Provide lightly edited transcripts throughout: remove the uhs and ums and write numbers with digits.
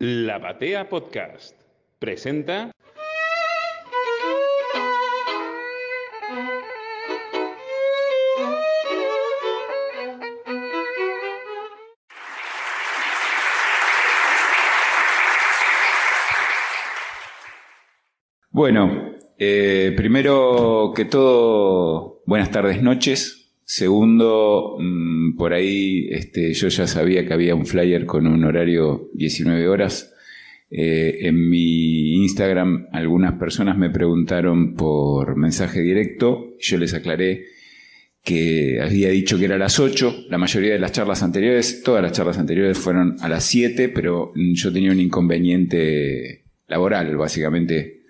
La Batea Podcast presenta... Bueno, primero que todo, buenas tardes, noches. Segundo, por ahí yo ya sabía que había un flyer con un horario 19 horas. En mi Instagram algunas personas me preguntaron por mensaje directo. Yo les aclaré que había dicho que era a las 8. La mayoría de las charlas anteriores, todas las charlas anteriores fueron a las 7, pero yo tenía un inconveniente laboral, básicamente.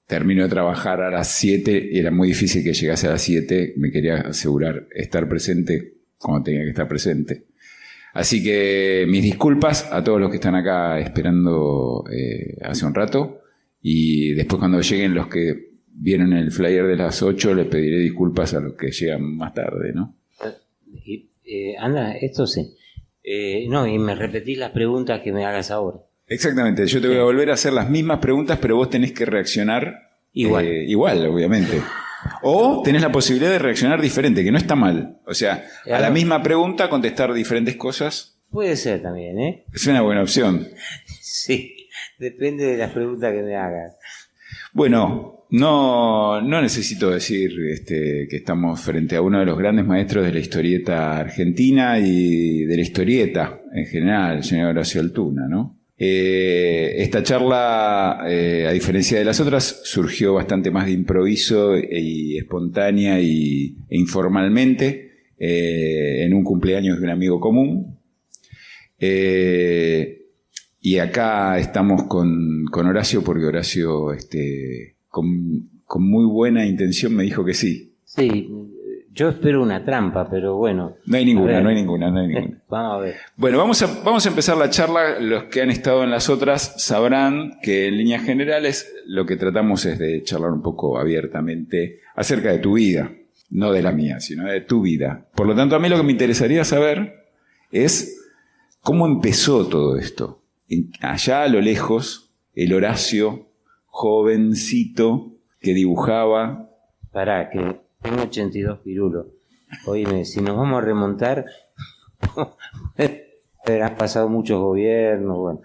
Termino de trabajar a las 7 y era muy difícil que llegase a las 7. Me quería asegurar estar presente cuando tenía que estar presente. Así que mis disculpas a todos los que están acá esperando hace un rato. Y después cuando lleguen los que vieron el flyer de las 8, les pediré disculpas a los que llegan más tarde, ¿no? Anda, esto sí. No, y me repetís las preguntas que me hagas ahora. Exactamente, yo te voy a volver a hacer las mismas preguntas, pero vos tenés que reaccionar igual, obviamente. O tenés la posibilidad de reaccionar diferente, que no está mal. O sea, a la misma pregunta contestar diferentes cosas. Puede ser también, ¿eh? Es una buena opción. Sí, depende de las preguntas que me hagas. Bueno, no necesito decir que estamos frente a uno de los grandes maestros de la historieta argentina y de la historieta en general, el señor Horacio Altuna, ¿no? Esta charla, a diferencia de las otras, surgió bastante más de improviso y espontánea e informalmente en un cumpleaños de un amigo común. Y acá estamos con Horacio porque Horacio con muy buena intención me dijo que sí. Sí, yo espero una trampa, pero bueno. No hay ninguna. Vamos a ver. Bueno, vamos a empezar la charla. Los que han estado en las otras sabrán que en líneas generales lo que tratamos es de charlar un poco abiertamente acerca de tu vida. No de la mía, sino de tu vida. Por lo tanto, a mí lo que me interesaría saber es cómo empezó todo esto. Allá a lo lejos, el Horacio, jovencito, que dibujaba. Pará, que tengo 82 pirulos. Oíme, si nos vamos a remontar, han pasado muchos gobiernos, bueno.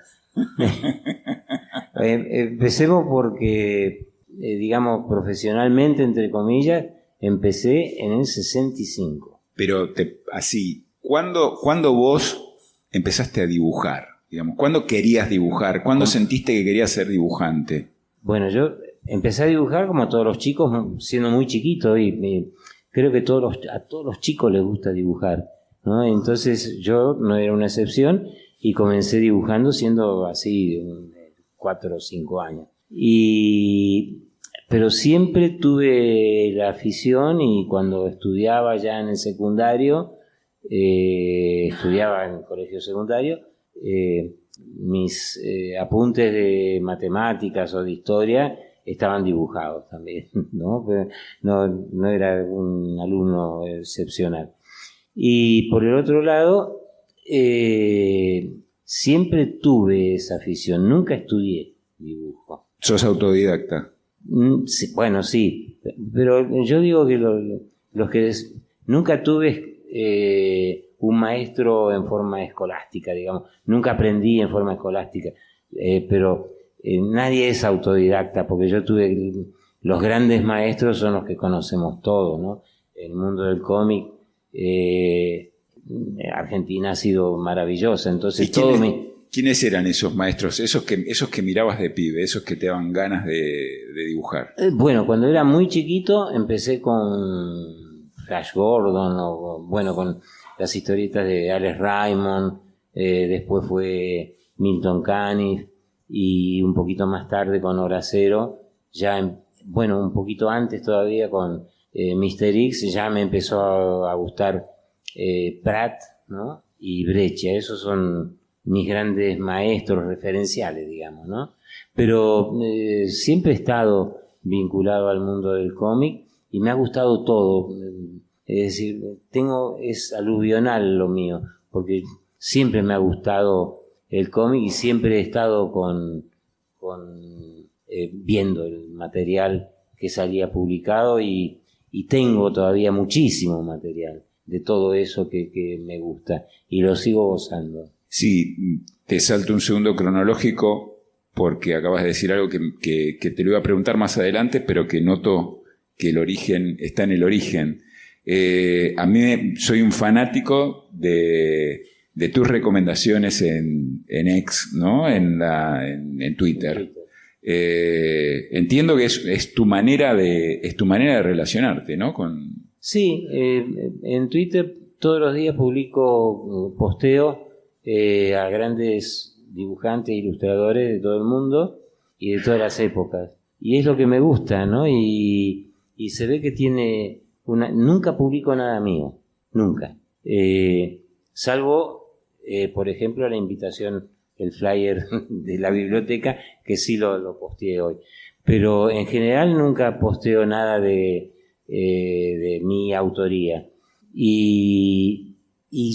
Empecemos porque, digamos, profesionalmente, entre comillas, empecé en el 65. Pero así, ¿cuándo vos empezaste a dibujar? Digamos, ¿cuándo querías dibujar? ¿Cuándo sentiste que querías ser dibujante? Bueno, yo empecé a dibujar como todos los chicos, siendo muy chiquito, y creo que a todos los chicos les gusta dibujar, ¿no? Entonces yo no era una excepción y comencé dibujando siendo así, 4 o 5 años. Pero siempre tuve la afición y cuando estudiaba ya en el secundario, estudiaba en el colegio secundario, mis apuntes de matemáticas o de historia estaban dibujados también, ¿no? Pero no era un alumno excepcional. Y por el otro lado, siempre tuve esa afición, nunca estudié dibujo. ¿Sos autodidacta? Sí, bueno, sí, pero yo digo que los que nunca tuve un maestro en forma escolástica, digamos. Nunca aprendí en forma escolástica, pero nadie es autodidacta, porque yo tuve... Los grandes maestros son los que conocemos todos, ¿no? El mundo del cómic, Argentina ha sido maravillosa, entonces ¿Quiénes eran esos maestros? Esos que mirabas de pibe, esos que te daban ganas de dibujar. Bueno, cuando era muy chiquito empecé con Flash Gordon, con las historietas de Alex Raymond, después fue Milton Caniff, y un poquito más tarde con Horacero, un poquito antes todavía con Mr. X, ya me empezó a gustar Pratt, ¿no? Y Breccia. Esos son mis grandes maestros referenciales, digamos, ¿no? Pero siempre he estado vinculado al mundo del cómic y me ha gustado todo. Es decir, es aluvional lo mío, porque siempre me ha gustado el cómic y siempre he estado viendo el material que salía publicado y tengo todavía muchísimo material de todo eso que me gusta y lo sigo gozando. Sí, te salto un segundo cronológico porque acabas de decir algo que te lo iba a preguntar más adelante, pero que noto que el origen está en el origen. A mí soy un fanático de tus recomendaciones en X, ¿no? En Twitter. Entiendo que es tu manera de relacionarte, ¿no? Sí, en Twitter todos los días publico posteo a grandes dibujantes e ilustradores de todo el mundo y de todas las épocas. Y es lo que me gusta, ¿no? Y se ve que tiene nunca publico nada mío, nunca. Salvo, por ejemplo, la invitación, el flyer de la biblioteca, que sí lo posteé hoy. Pero en general nunca posteo nada de mi autoría. Y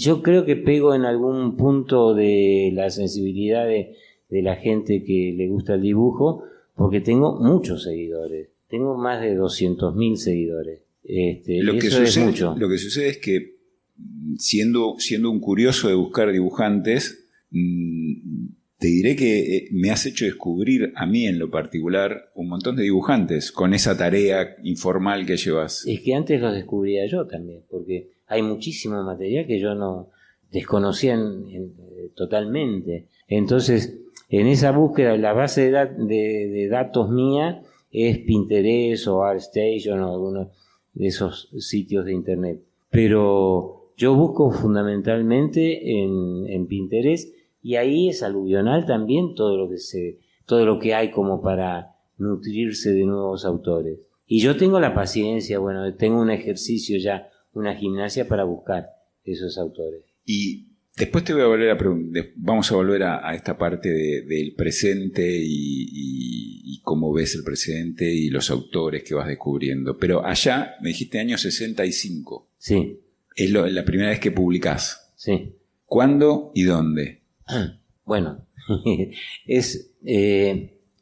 yo creo que pego en algún punto de la sensibilidad de la gente que le gusta el dibujo, porque tengo muchos seguidores. Tengo más de 200.000 seguidores. Lo que eso es mucho. Lo que sucede es que, siendo un curioso de buscar dibujantes, te diré que me has hecho descubrir a mí en lo particular un montón de dibujantes con esa tarea informal que llevas. Es que antes los descubría yo también, porque hay muchísimo material que yo no desconocía totalmente. Entonces, en esa búsqueda, la base de datos mía es Pinterest o ArtStation o alguno de esos sitios de internet. Pero yo busco fundamentalmente en Pinterest, y ahí es aluvional también todo lo que hay como para nutrirse de nuevos autores. Y yo tengo la paciencia, tengo un ejercicio ya, una gimnasia para buscar esos autores. Y después te voy a volver vamos a volver a esta parte del presente y cómo ves el presente y los autores que vas descubriendo. Pero allá, me dijiste año 65. Sí. Es la primera vez que publicás. Sí. ¿Cuándo y dónde? Bueno,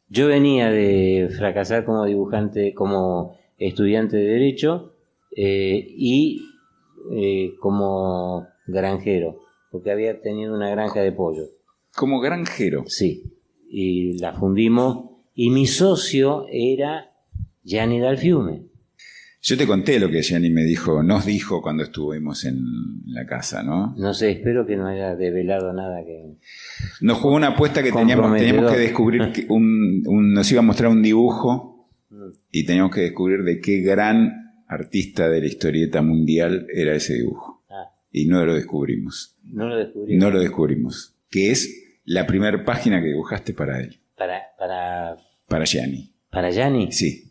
yo venía de fracasar como dibujante, como estudiante de Derecho y como granjero, porque había tenido una granja de pollo. ¿Como granjero? Sí, y la fundimos y mi socio era Gianni Dal Fiume. Yo te conté lo que Gianni nos dijo cuando estuvimos en la casa, ¿no? No sé, espero que no haya develado nada que... Nos jugó una apuesta que teníamos que descubrir, nos iba a mostrar un dibujo y teníamos que descubrir de qué gran artista de la historieta mundial era ese dibujo. Y no lo descubrimos. No lo descubrimos. Que es la primera página que dibujaste para él. Para Gianni. ¿Para Gianni? Sí.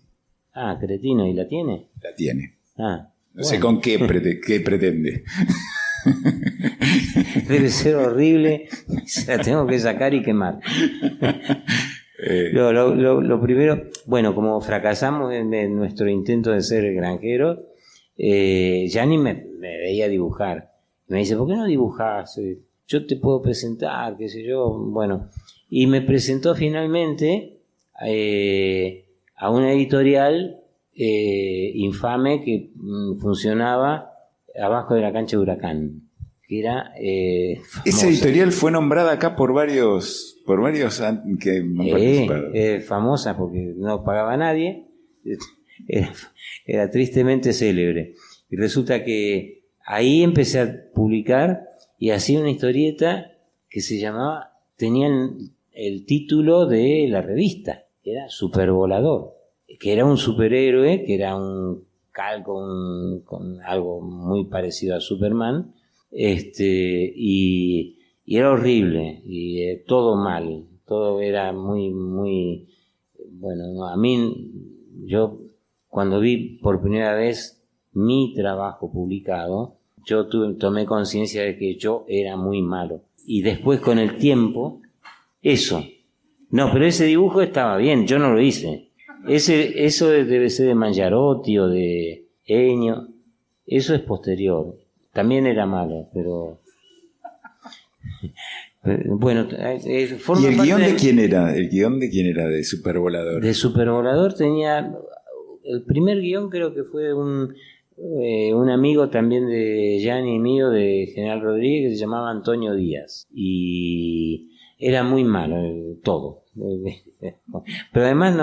Ah, cretino, ¿y la tiene? La tiene. No sé con qué pretende. Debe ser horrible. Se la tengo que sacar y quemar. Lo primero, como fracasamos en nuestro intento de ser granjeros, Gianni me veía dibujar. Me dice, ¿por qué no dibujas? Yo te puedo presentar, qué sé yo. Bueno, y me presentó finalmente a una editorial infame que funcionaba abajo de la cancha de Huracán, que era esa editorial fue nombrada acá por varios que han participado. Famosa porque no pagaba a nadie, era tristemente célebre. Y resulta que ahí empecé a publicar y hacía una historieta que tenía el título de la revista, que era Supervolador, que era un superhéroe, que era un calco con algo muy parecido a Superman, y era horrible, y todo mal, todo era muy, muy... a mí, yo cuando vi por primera vez mi trabajo publicado, yo tomé conciencia de que yo era muy malo. Y después con el tiempo, pero ese dibujo estaba bien, yo no lo hice. Eso debe ser de Mangiarotti o de Ennio, eso es posterior. También era malo, pero Bueno, ¿Y el guión de quién era? ¿El guión de quién era de Supervolador? De Supervolador tenía... El primer guión creo que fue un amigo también de Gianni y mío, de General Rodríguez, que se llamaba Antonio Díaz. Y era muy malo todo. Pero además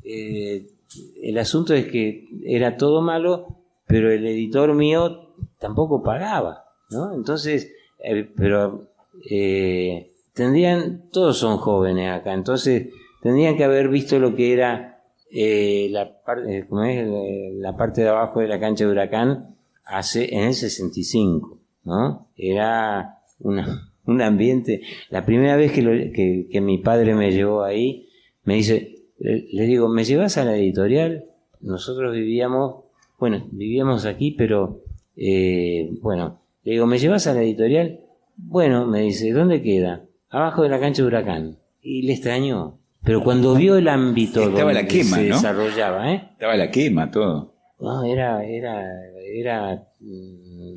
el asunto es que era todo malo, pero el editor mío tampoco pagaba, ¿no? Entonces, todos son jóvenes acá, entonces tendrían que haber visto lo que era la parte de abajo de la cancha de Huracán en el 65, ¿no? Era un ambiente. La primera vez que mi padre me llevó ahí, me dice, le digo, ¿me llevas a la editorial? Nosotros vivíamos aquí, pero le digo, ¿me llevas a la editorial? Bueno, me dice, ¿dónde queda? Abajo de la cancha de Huracán. Y le extrañó. Pero cuando vio el ámbito estaba donde la quema, se ¿no? desarrollaba, Estaba la quema, todo. No, era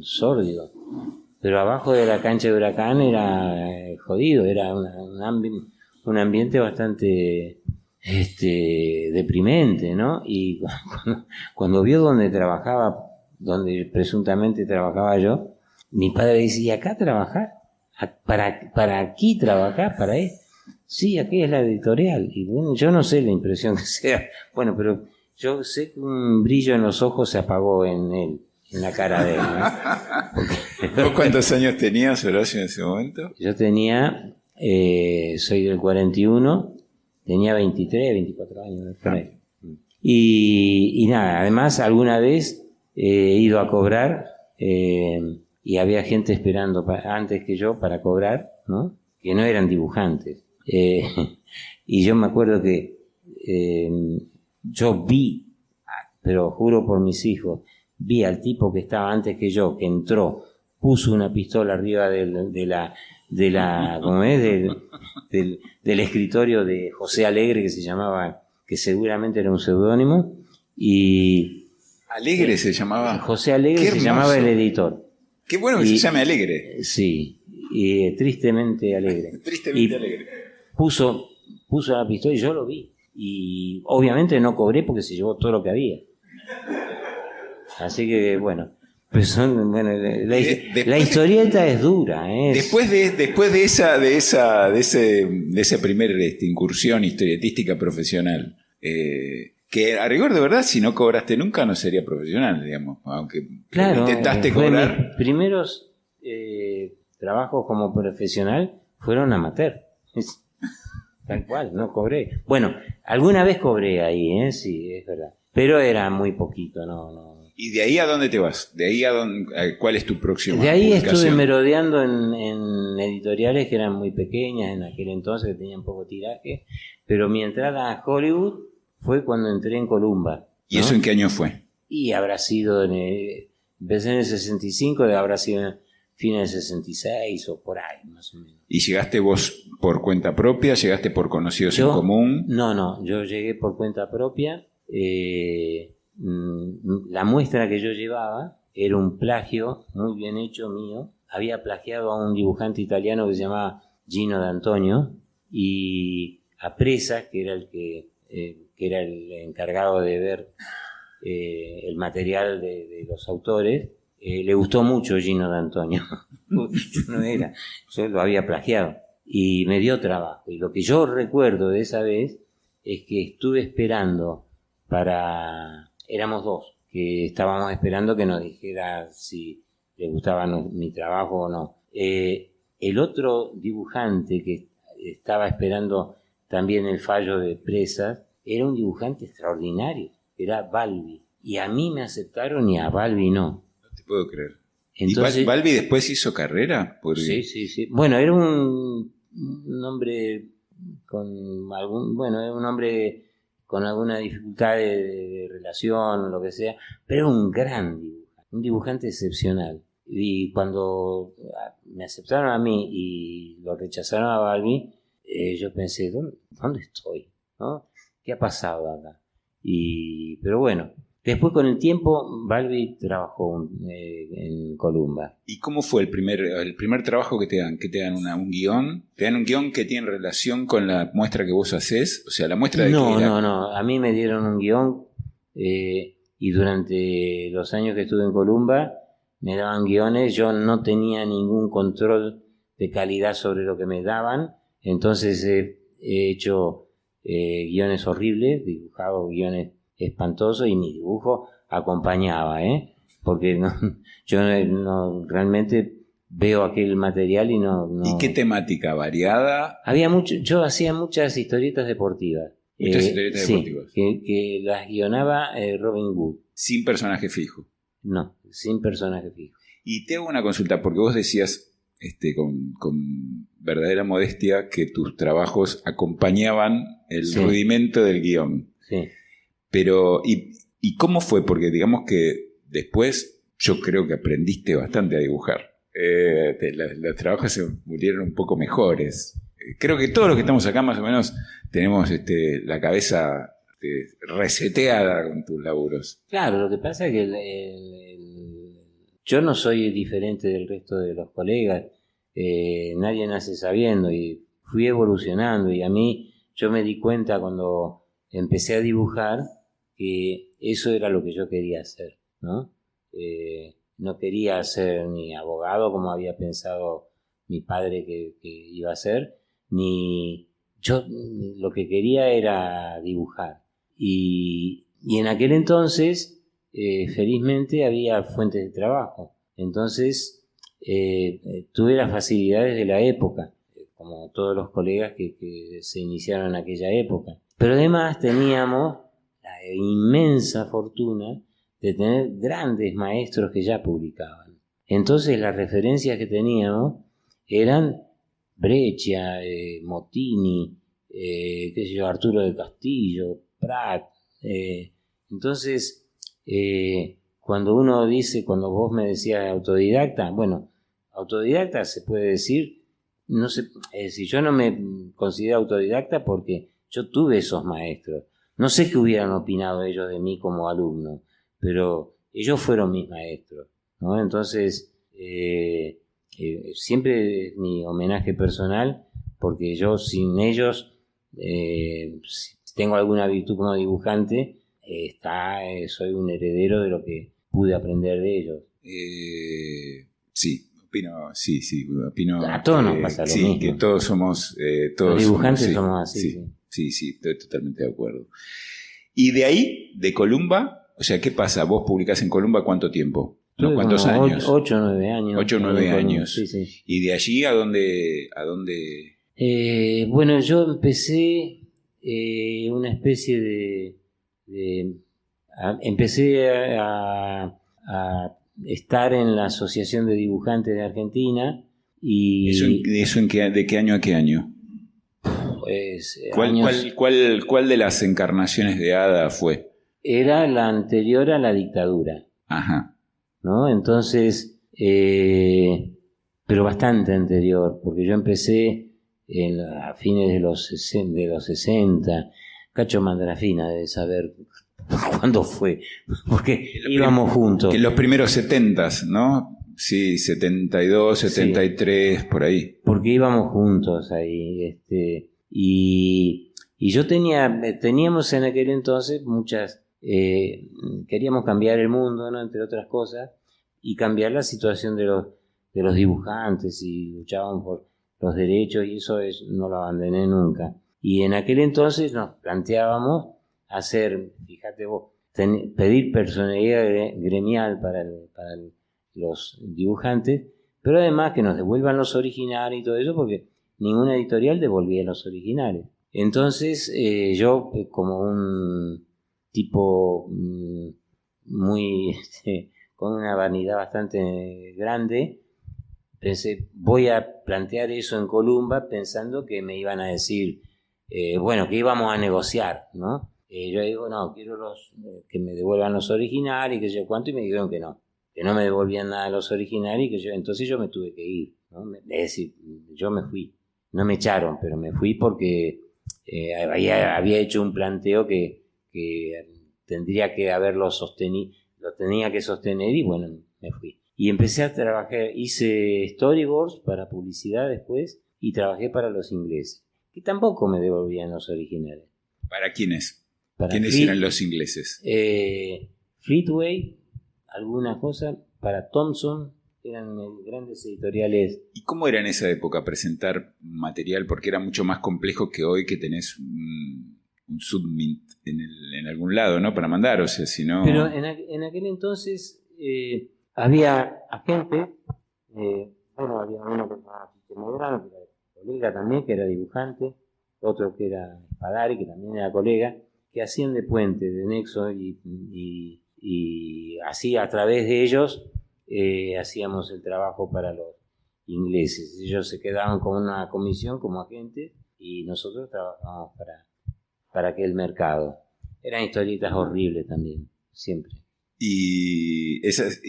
sórdido. Pero abajo de la cancha de Huracán era jodido, era un ambiente bastante deprimente, ¿no? Y cuando vio donde presuntamente trabajaba yo, mi padre decía, ¿y acá trabajar? ¿Para aquí trabajar? ¿Para esto? Sí, aquí es la editorial. Y bueno, yo no sé la impresión que sea. Bueno, pero yo sé que un brillo en los ojos se apagó en la cara de él, ¿no? ¿Vos cuántos años tenías, Horacio, en ese momento? Yo tenía, soy del 41, tenía 23, 24 años. Y nada, además alguna vez he ido a cobrar y había gente esperando antes que yo para cobrar, ¿no? Que no eran dibujantes. Y yo me acuerdo que yo vi, pero juro por mis hijos, vi al tipo que estaba antes que yo, que entró, puso una pistola arriba ¿cómo es? Del escritorio de José Alegre, que se llamaba, que seguramente era un seudónimo, y Alegre se llamaba. José Alegre se llamaba el editor. Qué bueno que se llame Alegre. Sí, y tristemente alegre. Tristemente alegre. Puso la pistola y yo lo vi. Y obviamente no cobré porque se llevó todo lo que había. Así que bueno, la historieta es dura. Después de esa primera incursión historietística profesional, que a rigor de verdad, si no cobraste nunca, no sería profesional, digamos, aunque claro, intentaste cobrar. Mis primeros trabajos como profesional fueron amateur. Tal cual, no cobré. Bueno, alguna vez cobré ahí, sí, es verdad. Pero era muy poquito, no. ¿Y de ahí a dónde te vas? ¿De ahí cuál es tu próxima De ahí publicación? estuve merodeando en editoriales que eran muy pequeñas en aquel entonces, que tenían poco tiraje. Pero mi entrada a Hollywood fue cuando entré en Columba, ¿no? ¿Y eso en qué año fue? Y habrá sido empecé en el 65, habrá sido en fines del 66 o por ahí, más o menos. ¿Y llegaste vos por cuenta propia? ¿Llegaste por conocidos en común? No, yo llegué por cuenta propia. La muestra que yo llevaba era un plagio muy bien hecho mío. Había plagiado a un dibujante italiano que se llamaba Gino D'Antonio, y a Presa, que era el encargado de ver el material de los autores, le gustó mucho Gino D'Antonio. Yo lo había plagiado y me dio trabajo. Y lo que yo recuerdo de esa vez es que estuve esperando éramos dos, que estábamos esperando que nos dijera si le gustaba mi trabajo o no. El otro dibujante que estaba esperando también el fallo de Presas era un dibujante extraordinario, era Balbi. Y a mí me aceptaron y a Balbi no. No te puedo creer. Entonces, ¿Y Balbi después hizo carrera? Sí. Bueno, era un hombre era un hombre con alguna dificultad de relación o lo que sea, pero era un gran dibujante, un dibujante excepcional. Y cuando me aceptaron a mí y lo rechazaron a Balbi, yo pensé, ¿dónde estoy? ¿No? ¿Qué ha pasado acá? Pero bueno, Después, con el tiempo, Balbi trabajó en Columba. ¿Y cómo fue el primer trabajo que te dan? ¿Que te dan un guión? ¿Te dan un guión que tiene relación con la muestra que vos hacés? O sea, la muestra de No, que no. A mí me dieron un guión y durante los años que estuve en Columba me daban guiones. Yo no tenía ningún control de calidad sobre lo que me daban. Entonces he hecho guiones horribles, dibujado guiones espantosos y mi dibujo acompañaba, porque yo no realmente veo aquel material y no. ¿Y qué temática? ¿Variada? Yo hacía muchas historietas deportivas. Muchas historietas deportivas. Que las guionaba Robin Wood. Sin personaje fijo. No, sin personaje fijo. Y te hago una consulta, porque vos decías con verdadera modestia que tus trabajos acompañaban el rudimento del guión. Sí. Pero, ¿y cómo fue? Porque digamos que después yo creo que aprendiste bastante a dibujar. Los trabajos se volvieron un poco mejores. Creo que todos los que estamos acá más o menos tenemos la cabeza reseteada con tus laburos. Claro, lo que pasa es que yo no soy diferente del resto de los colegas. Nadie nace sabiendo y fui evolucionando, y a mí yo me di cuenta cuando empecé a dibujar que eso era lo que yo quería hacer, ¿no? No quería ser ni abogado como había pensado mi padre que iba a ser, ni yo lo que quería era dibujar. Y en aquel entonces, felizmente, había fuentes de trabajo. Entonces, tuve las facilidades de la época, como todos los colegas que se iniciaron en aquella época. Pero además teníamos la inmensa fortuna de tener grandes maestros que ya publicaban. Entonces las referencias que teníamos eran Breccia, Mottini, Arturo de Castillo, Prat. Entonces, cuando vos me decías autodidacta, bueno, autodidacta se puede decir, no sé, yo no me considero autodidacta porque yo tuve esos maestros. No sé qué hubieran opinado ellos de mí como alumno, pero ellos fueron mis maestros, ¿no? Entonces, siempre es mi homenaje personal, porque yo sin ellos, si tengo alguna virtud como dibujante, soy un heredero de lo que pude aprender de ellos. Sí. Opino a todos nos pasa lo mismo. Que todos somos... los dibujantes somos así. Sí, estoy totalmente de acuerdo. Y de ahí, de Columba, o sea, ¿qué pasa? ¿Vos publicás en Columba cuánto tiempo? ¿No? ¿Cuántos años? 8 o 9 años. 8 o 9 años. Sí. ¿Y de allí a dónde? Bueno, yo empecé una especie empecé a estar en la Asociación de Dibujantes de Argentina. Y ¿De qué año a qué año? Pues, ¿Cuál de las encarnaciones de Hada fue? Era la anterior a la dictadura. Ajá. ¿No? Entonces, pero bastante anterior, porque yo empecé a fines de los 60. Cacho Mandrafina debe saber cuándo fue, porque íbamos juntos. En los primeros 70s, ¿no? Sí, 72, 73, sí. Por ahí. Porque íbamos juntos ahí, y yo teníamos en aquel entonces muchas, queríamos cambiar el mundo, ¿no? Entre otras cosas, y cambiar la situación de los dibujantes, y luchábamos por los derechos, y eso no lo abandoné nunca. Y en aquel entonces nos planteábamos hacer, fíjate vos, pedir personalidad gremial para los dibujantes, pero además que nos devuelvan los originales y todo eso, porque ninguna editorial devolvía los originales. Entonces yo, como un tipo muy con una vanidad bastante grande, pensé, voy a plantear eso en Columba, pensando que me iban a decir, que íbamos a negociar, ¿no? Yo digo, no, quiero que me devuelvan los originales y que yo cuánto, y me dijeron que no me devolvían nada de los originales, y entonces yo me tuve que ir, ¿no? Es decir, yo me fui, no me echaron, pero me fui porque había hecho un planteo que tendría que haberlo sostenido, lo tenía que sostener y bueno, me fui. Y empecé a trabajar, hice storyboards para publicidad después y trabajé para los ingleses, que tampoco me devolvían los originales. ¿Para quiénes? Para ¿Quiénes eran los ingleses? Fleetway, alguna cosa, para Thomson, eran grandes editoriales. ¿Y cómo era en esa época presentar material? Porque era mucho más complejo que hoy, que tenés un submit en algún lado, ¿no? Para mandar, o sea, si no... Pero en aquel entonces había agentes, bueno, había uno que se llamaba Chiche Medrano, que era colega también, que era dibujante, otro que era Spadari, que también era colega, que hacían de puente, de nexo, y así a través de ellos hacíamos el trabajo para los ingleses. Ellos se quedaban con una comisión como agentes y nosotros trabajábamos para aquel mercado. Eran historietas horribles también, siempre. ¿Y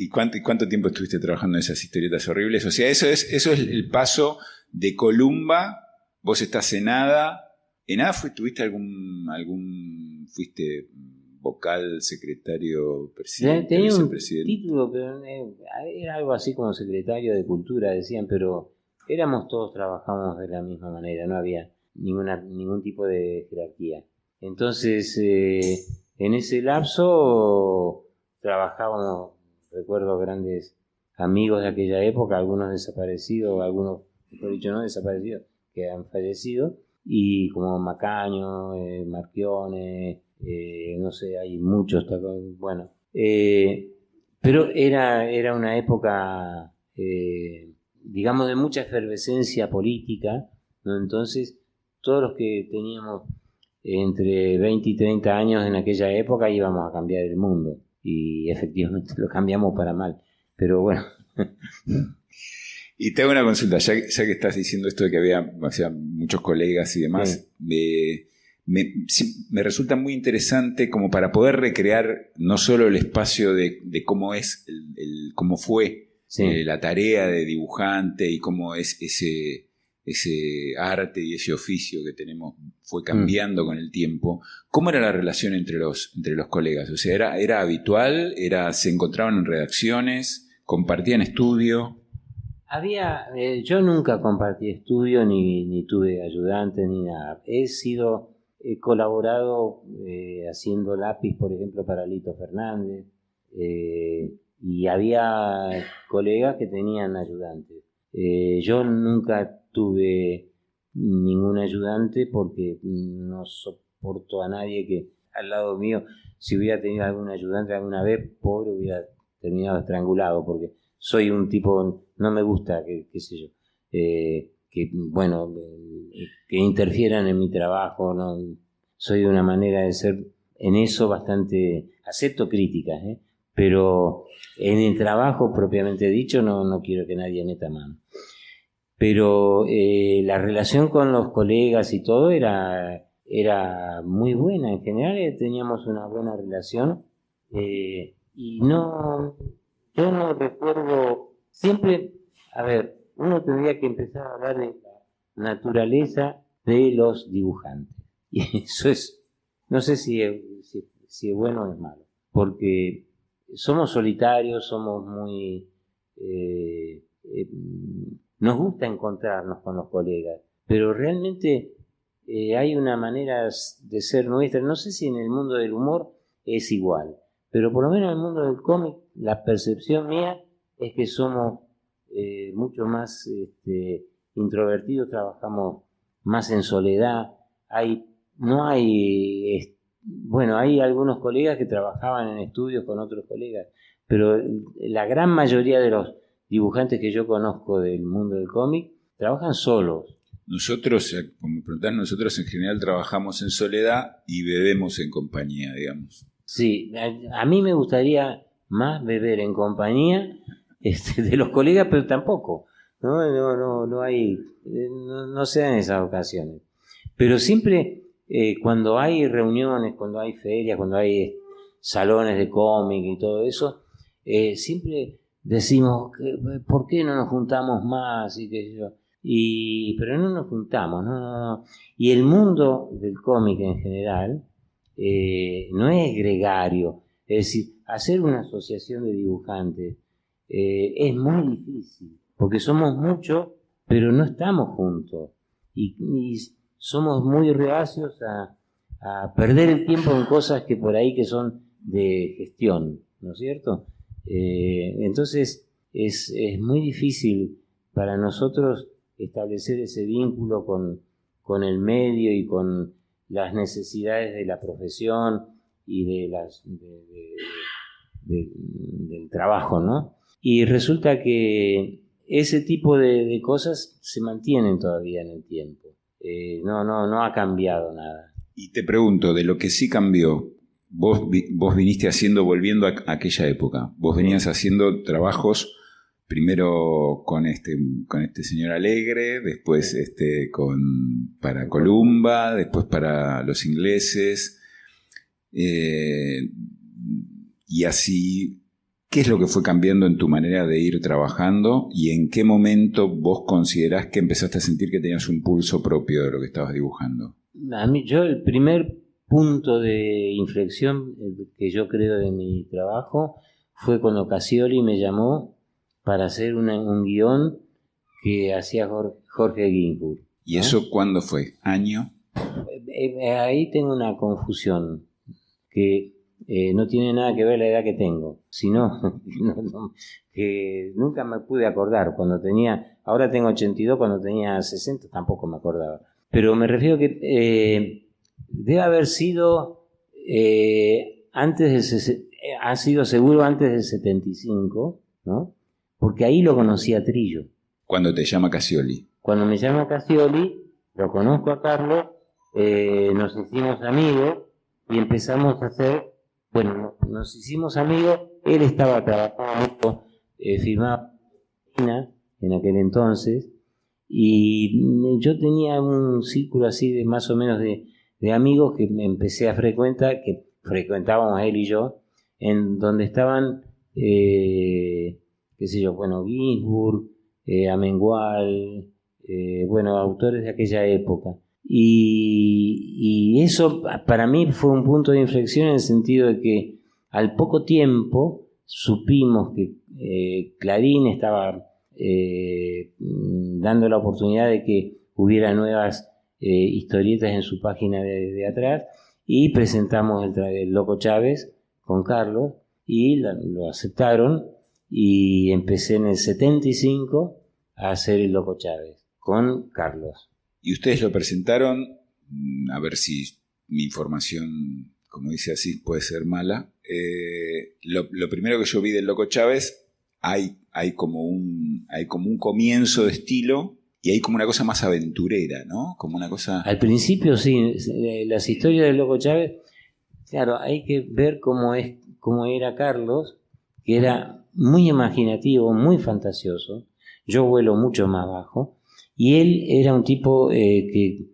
cuánto tiempo estuviste trabajando en esas historietas horribles? O sea, eso es el paso de Columba. Vos estás en ADA. ¿En ADA tuviste fuiste vocal, secretario, presidente, tenía un vicepresidente? título, pero era algo así como secretario de Cultura, decían, pero éramos todos, trabajábamos de la misma manera, no había ningún tipo de jerarquía. Entonces, en ese lapso trabajábamos, recuerdo grandes amigos de aquella época, algunos desaparecidos, algunos, mejor dicho, no desaparecidos, que han fallecido, y como Macaño, Marchione, no sé, hay muchos, bueno, pero era una época, digamos, de mucha efervescencia política, ¿no? Entonces, todos los que teníamos entre 20 y 30 años en aquella época íbamos a cambiar el mundo, y efectivamente lo cambiamos para mal, pero bueno. Y te hago una consulta, ya que estás diciendo esto de que había muchos colegas y demás, sí. Me resulta muy interesante como para poder recrear no solo el espacio de cómo es, cómo fue sí. La tarea de dibujante y cómo es ese arte y ese oficio que tenemos fue cambiando con el tiempo. ¿Cómo era la relación entre los colegas? O sea, ¿era habitual? ¿Se encontraban en redacciones? ¿Compartían estudio? Yo nunca compartí estudio ni tuve ayudantes ni nada. He colaborado haciendo lápiz, por ejemplo, para Lito Fernández, y había colegas que tenían ayudantes. Yo nunca tuve ningún ayudante porque no soporto a nadie que al lado mío, si hubiera tenido algún ayudante alguna vez, pobre, hubiera terminado estrangulado, porque soy un tipo, no me gusta, qué sé yo, que interfieran en mi trabajo, no, soy de una manera de ser en eso bastante, acepto críticas, pero en el trabajo propiamente dicho no quiero que nadie meta mano. Pero la relación con los colegas y todo era muy buena, en general teníamos una buena relación, y yo no recuerdo, siempre, a ver, uno tendría que empezar a hablar de la naturaleza de los dibujantes. Y eso es, no sé si es bueno o es malo, porque somos solitarios, somos muy... nos gusta encontrarnos con los colegas, pero realmente hay una manera de ser nuestra, no sé si en el mundo del humor es igual, pero por lo menos en el mundo del cómic, la percepción mía es que somos mucho más introvertidos, trabajamos más en soledad. Hay algunos colegas que trabajaban en estudios con otros colegas, pero la gran mayoría de los dibujantes que yo conozco del mundo del cómic trabajan solos. Nosotros, como me preguntás, nosotros en general trabajamos en soledad y bebemos en compañía, digamos. Sí, a mí me gustaría más beber en compañía de los colegas, pero tampoco. No hay, no se dan esas ocasiones. Pero siempre cuando hay reuniones, cuando hay ferias, cuando hay salones de cómic y todo eso, siempre decimos, ¿por qué no nos juntamos más? Y qué sé yo. Pero no nos juntamos, no. Y el mundo del cómic en general no es gregario. Es decir, hacer una asociación de dibujantes es muy difícil, porque somos muchos, pero no estamos juntos. Y somos muy reacios a perder el tiempo en cosas que por ahí que son de gestión, ¿no es cierto? Entonces es muy difícil para nosotros establecer ese vínculo con el medio y con las necesidades de la profesión y del trabajo, ¿no? Y resulta que ese tipo de cosas se mantienen todavía en el tiempo. No ha cambiado nada. Y te pregunto, de lo que sí cambió, vos viniste haciendo, volviendo a aquella época, vos venías haciendo trabajos primero con este señor Alegre, después para Columba, después para los ingleses, y así. ¿Qué es lo que fue cambiando en tu manera de ir trabajando y en qué momento vos considerás que empezaste a sentir que tenías un pulso propio de lo que estabas dibujando? Yo el primer punto de inflexión que yo creo de mi trabajo fue cuando Casioli me llamó para hacer un guión que hacía Jorge Ginsburg, ¿no? ¿Y eso cuándo fue? ¿Año? Ahí tengo una confusión que no tiene nada que ver la edad que tengo, sino que nunca me pude acordar. Ahora tengo 82, cuando tenía 60 tampoco me acordaba. Pero me refiero que debe haber sido ha sido seguro antes del 75, ¿no? Porque ahí lo conocí a Trillo. ¿Cuándo te llama Casioli? Cuando me llama Casioli, lo conozco a Carlos, nos hicimos amigos y empezamos a hacer. Bueno, nos hicimos amigos, él estaba trabajando, firmaba en aquel entonces, y yo tenía un círculo así de más o menos de amigos que me empecé a frecuentar, que frecuentábamos él y yo, en donde estaban, Ginsburg, Amengual, autores de aquella época. Y eso para mí fue un punto de inflexión en el sentido de que al poco tiempo supimos que Clarín estaba dando la oportunidad de que hubiera nuevas historietas en su página de atrás, y presentamos el Loco Chávez con Carlos y lo aceptaron, y empecé en el 75 a hacer el Loco Chávez con Carlos. Y ustedes lo presentaron, a ver si mi información, como dice así, puede ser mala. Lo primero que yo vi del Loco Chávez, hay como un comienzo de estilo y hay como una cosa más aventurera, ¿no? Como una cosa. Al principio sí, las historias del Loco Chávez, claro, hay que ver cómo era Carlos, que era muy imaginativo, muy fantasioso. Yo vuelo mucho más bajo. Y él era un tipo que,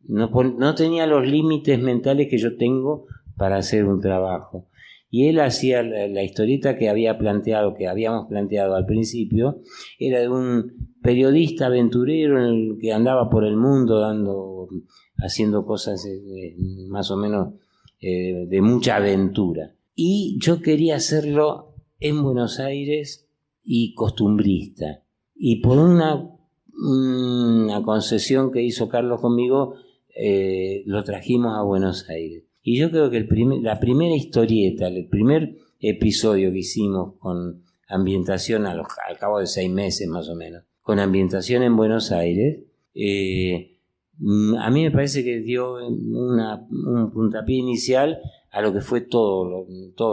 no tenía los límites mentales que yo tengo para hacer un trabajo. Y él hacía la historieta que habíamos planteado al principio, era de un periodista aventurero que andaba por el mundo haciendo cosas más o menos de mucha aventura. Y yo quería hacerlo en Buenos Aires y costumbrista, y por una concesión que hizo Carlos conmigo, lo trajimos a Buenos Aires. Y yo creo que la primera historieta, el primer episodio que hicimos con ambientación al cabo de 6 meses más o menos, con ambientación en Buenos Aires, a mí me parece que dio un puntapié inicial a lo que fue todo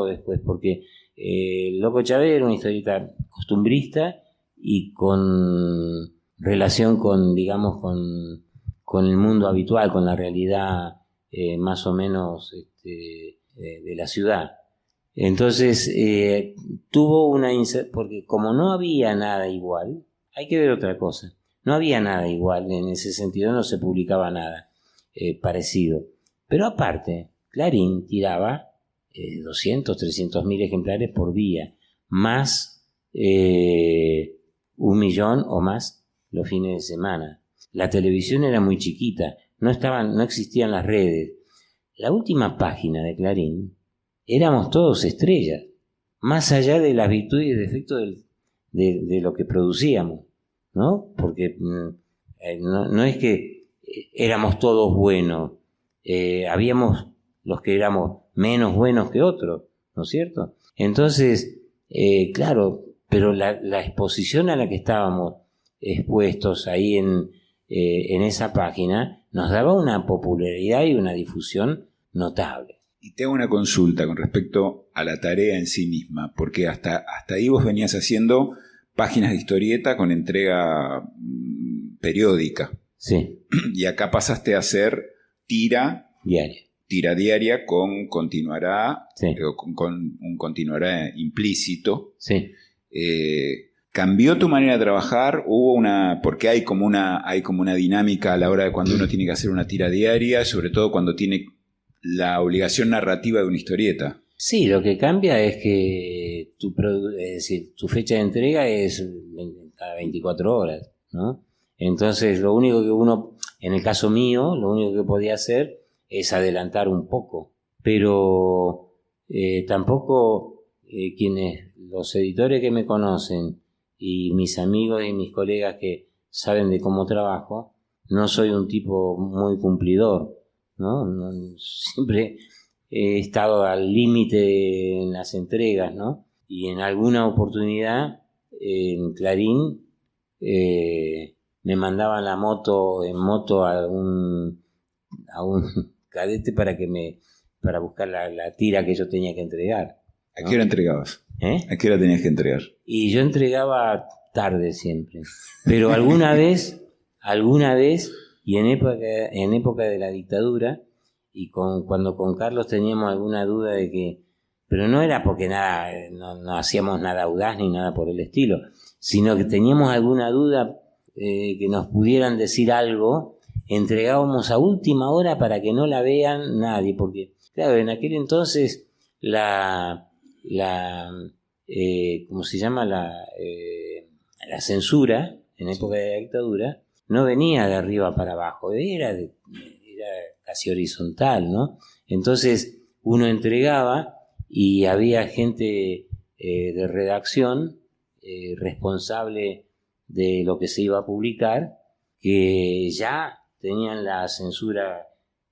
después, porque Loco Chávez era una historieta costumbrista y con relación con el mundo habitual, con la realidad más o menos de la ciudad. Entonces tuvo porque como no había nada igual, hay que ver otra cosa, no había nada igual en ese sentido, no se publicaba nada parecido, pero aparte Clarín tiraba 200, 300 mil ejemplares por día, más 1 millón o más los fines de semana. La televisión era muy chiquita, no existían las redes. La última página de Clarín, éramos todos estrellas, más allá de las virtudes y defectos de lo que producíamos, ¿no? Porque no es que éramos todos buenos, habíamos los que éramos menos buenos que otros, ¿no es cierto? Entonces, claro, pero la exposición a la que estábamos expuestos ahí en esa página nos daba una popularidad y una difusión notable. Y te hago una consulta con respecto a la tarea en sí misma, porque hasta ahí vos venías haciendo páginas de historieta con entrega periódica. Sí. Y acá pasaste a hacer tira diaria con continuará, sí. Con un continuará implícito. Sí. ¿Cambió tu manera de trabajar? Porque hay como una dinámica a la hora de cuando uno tiene que hacer una tira diaria, sobre todo cuando tiene la obligación narrativa de una historieta. Sí, lo que cambia es que tu fecha de entrega es cada 24 horas, ¿no? Entonces, lo único que uno, en el caso mío, lo único que podía hacer es adelantar un poco, pero tampoco los editores que me conocen y mis amigos y mis colegas que saben de cómo trabajo, no soy un tipo muy cumplidor, ¿no? Siempre he estado al límite en las entregas, ¿no? Y en alguna oportunidad en Clarín me mandaban en moto a un cadete para buscar la tira que yo tenía que entregar, ¿no? ¿A qué hora entregabas? ¿A qué hora tenías que entregar? Y yo entregaba tarde siempre, pero alguna vez, y en época de la dictadura, y cuando con Carlos teníamos alguna duda de que, pero no era porque no hacíamos nada audaz ni nada por el estilo, sino que teníamos alguna duda que nos pudieran decir algo, entregábamos a última hora para que no la vean nadie, porque claro, en aquel entonces ¿cómo se llama? La censura, en época de la dictadura, no venía de arriba para abajo, era casi horizontal, ¿no? Entonces uno entregaba y había gente de redacción responsable de lo que se iba a publicar, que ya tenían la censura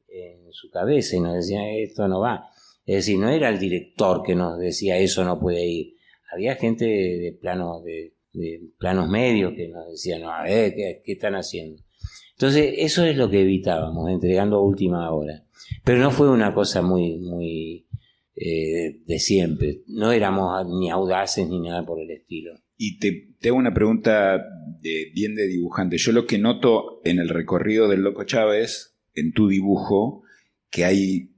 en su cabeza y nos decían esto no va. Es decir, no era el director que nos decía eso no puede ir. Había gente de planos medios que nos decían, no, a ver, ¿qué están haciendo? Entonces, eso es lo que evitábamos, entregando a última hora. Pero no fue una cosa muy de siempre. No éramos ni audaces ni nada por el estilo. Y te hago una pregunta bien de dibujante. Yo lo que noto en el recorrido del Loco Chávez, en tu dibujo, que hay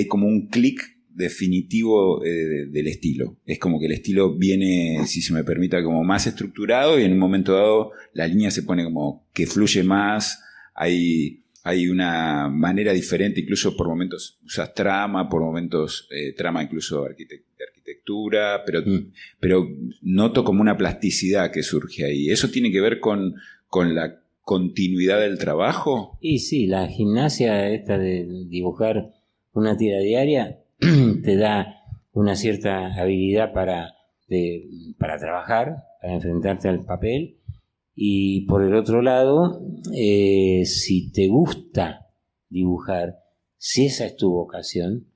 como un clic definitivo del estilo. Es como que el estilo viene, si se me permite, como más estructurado y en un momento dado la línea se pone como que fluye más, hay una manera diferente, incluso por momentos usas trama, por momentos trama incluso de arquitectura, pero noto como una plasticidad que surge ahí. ¿Eso tiene que ver con la continuidad del trabajo? Y sí, la gimnasia esta de dibujar una tira diaria te da una cierta habilidad para trabajar, para enfrentarte al papel, y por el otro lado, si te gusta dibujar, si esa es tu vocación,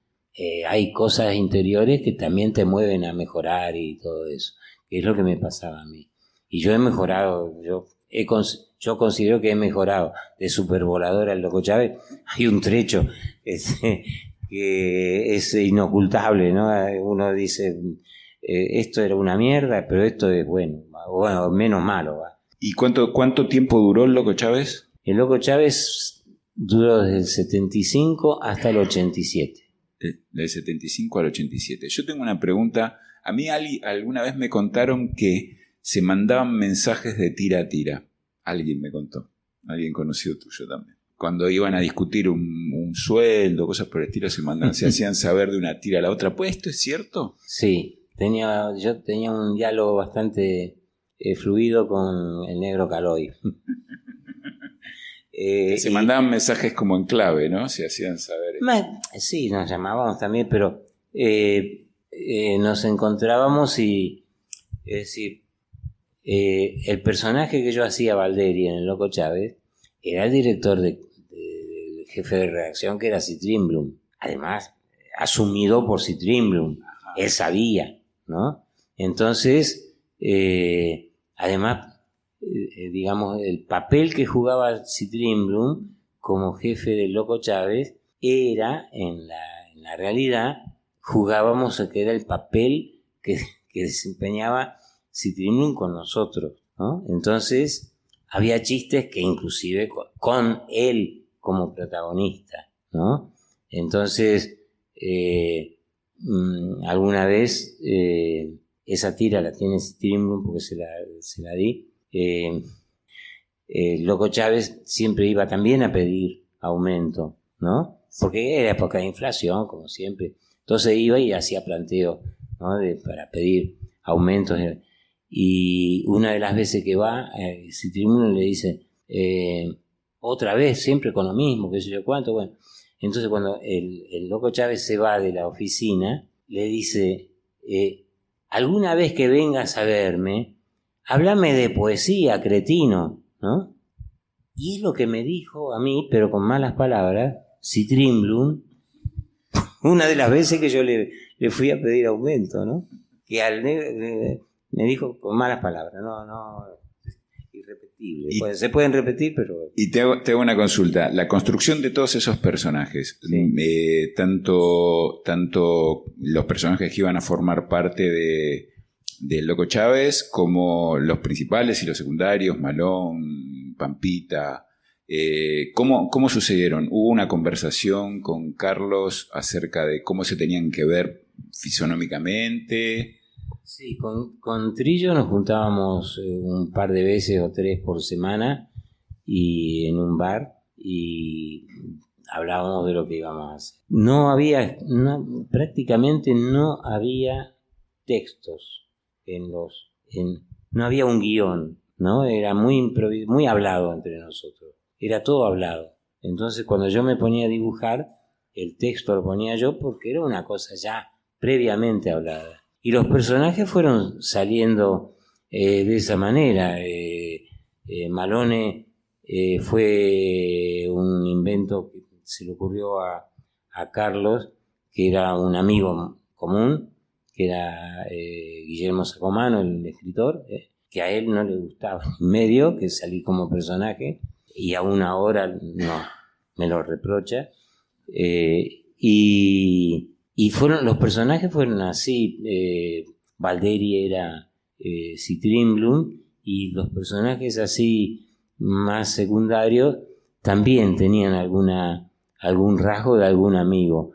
hay cosas interiores que también te mueven a mejorar y todo eso, que es lo que me pasaba a mí. Y yo he mejorado, yo considero que he mejorado de Supervolador al Loco Chávez. Hay un trecho que es inocultable, ¿no? Uno dice, esto era una mierda, pero esto es bueno, menos malo, ¿va? ¿Y cuánto tiempo duró el Loco Chávez? El Loco Chávez duró desde el 75 hasta el 87. Del 75 al 87. Yo tengo una pregunta. A mí alguna vez me contaron que se mandaban mensajes de tira a tira. Alguien me contó. Alguien conocido tuyo también. Cuando iban a discutir un sueldo, cosas por el estilo, se hacían saber de una tira a la otra. ¿Pues esto es cierto? Sí. Yo tenía un diálogo bastante fluido con el negro Caloy. Se mandaban mensajes como en clave, ¿no? Se hacían saber. Sí, nos llamábamos también, pero nos encontrábamos y, es decir, el personaje que yo hacía, Valderi, en El Loco Chávez, era el director del jefe de redacción, que era Citrinblum. Además, asumido por Citrinblum. Él sabía, ¿no? Entonces, además, digamos, el papel que jugaba Citrinblum como jefe del Loco Chávez era, en la realidad, jugábamos que era el papel que desempeñaba Citrinblum con nosotros, ¿no? Entonces, había chistes que inclusive con él como protagonista, ¿no? Entonces, alguna vez esa tira la tiene Citrinblum porque se la di. Loco Chávez siempre iba también a pedir aumento, ¿no? Porque era época de inflación, como siempre. Entonces iba y hacía planteo, ¿no? Para pedir aumentos. Y una de las veces que va, Citrinblum le dice, otra vez, siempre con lo mismo, qué sé yo cuánto. Bueno, entonces cuando el Loco Chávez se va de la oficina, le dice, alguna vez que vengas a verme, háblame de poesía, cretino, ¿no? Y es lo que me dijo a mí, pero con malas palabras, Citrinblum, una de las veces que yo le fui a pedir aumento, ¿no? Que al negro me dijo con malas palabras, no, irrepetible. Se pueden repetir, pero... Y te hago una consulta. La construcción de todos esos personajes, sí. Tanto los personajes que iban a formar parte del Loco Chávez, como los principales y los secundarios, Malón, Pampita, ¿cómo sucedieron? ¿Hubo una conversación con Carlos acerca de cómo se tenían que ver fisonómicamente? Sí, con Trillo nos juntábamos un par de veces o 3 por semana y en un bar, y hablábamos de lo que íbamos a hacer. Prácticamente no había textos no había un guión, ¿no? Era muy hablado entre nosotros, era todo hablado. Entonces cuando yo me ponía a dibujar, el texto lo ponía yo porque era una cosa ya previamente hablada. Y los personajes fueron saliendo de esa manera. Malone fue un invento que se le ocurrió a Carlos, que era un amigo común, que era Guillermo Sacomano, el escritor, que a él no le gustaba medio que salí como personaje, y aún ahora no me lo reprocha. Y los personajes fueron así. Valderi era Citrinblum, y los personajes así más secundarios también tenían algún rasgo de algún amigo,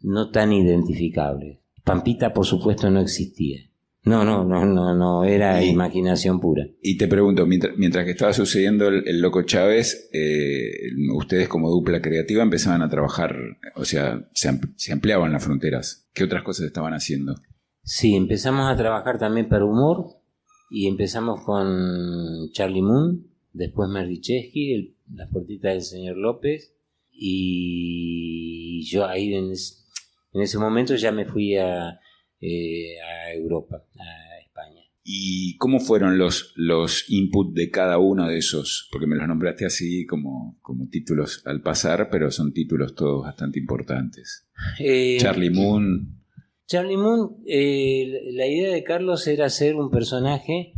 no tan identificable. Pampita, por supuesto, no existía. No, era imaginación pura. Y te pregunto, mientras que estaba sucediendo el Loco Chávez, ustedes como dupla creativa empezaban a trabajar, o sea, se ampliaban las fronteras. ¿Qué otras cosas estaban haciendo? Sí, empezamos a trabajar también para humor, y empezamos con Charlie Moon, después Merdichevsky, Las puertitas del señor López, y yo ahí en ese momento ya me fui a Europa, a España. ¿Y cómo fueron los inputs de cada uno de esos? Porque me los nombraste así como títulos al pasar, pero son títulos todos bastante importantes. Charlie Moon, la idea de Carlos era hacer un personaje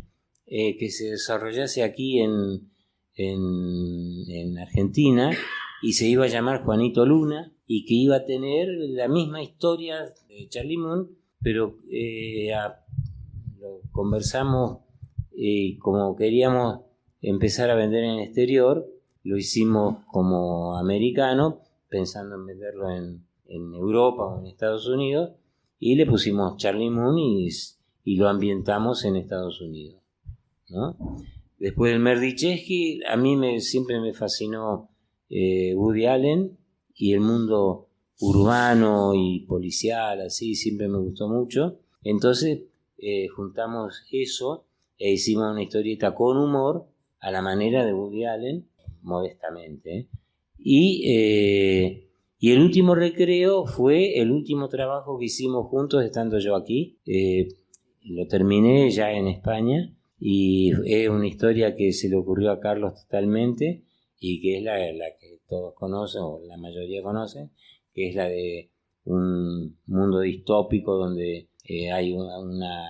que se desarrollase aquí en Argentina, y se iba a llamar Juanito Luna, y que iba a tener la misma historia de Charlie Moon, pero lo conversamos, y como queríamos empezar a vender en el exterior, lo hicimos como americano, pensando en venderlo en Europa o en Estados Unidos, y le pusimos Charlie Moon y lo ambientamos en Estados Unidos, ¿no? Después del Merdichevsky, a mí siempre me fascinó Woody Allen, y el mundo urbano y policial, así, siempre me gustó mucho. Entonces juntamos eso e hicimos una historieta con humor a la manera de Woody Allen, modestamente. Y el último recreo fue el último trabajo que hicimos juntos estando yo aquí. Lo terminé ya en España y es una historia que se le ocurrió a Carlos totalmente y que es la que todos conocen, o la mayoría conocen, que es la de un mundo distópico donde hay una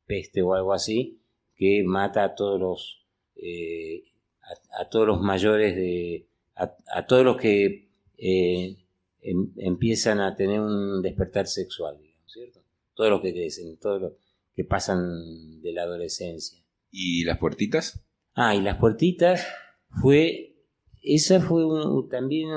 peste o algo así que mata a todos los a todos los mayores a todos los que empiezan a tener un despertar sexual, digamos, ¿cierto? Todos los que crecen, todos los que pasan de la adolescencia. ¿Y las puertitas? Y las puertitas también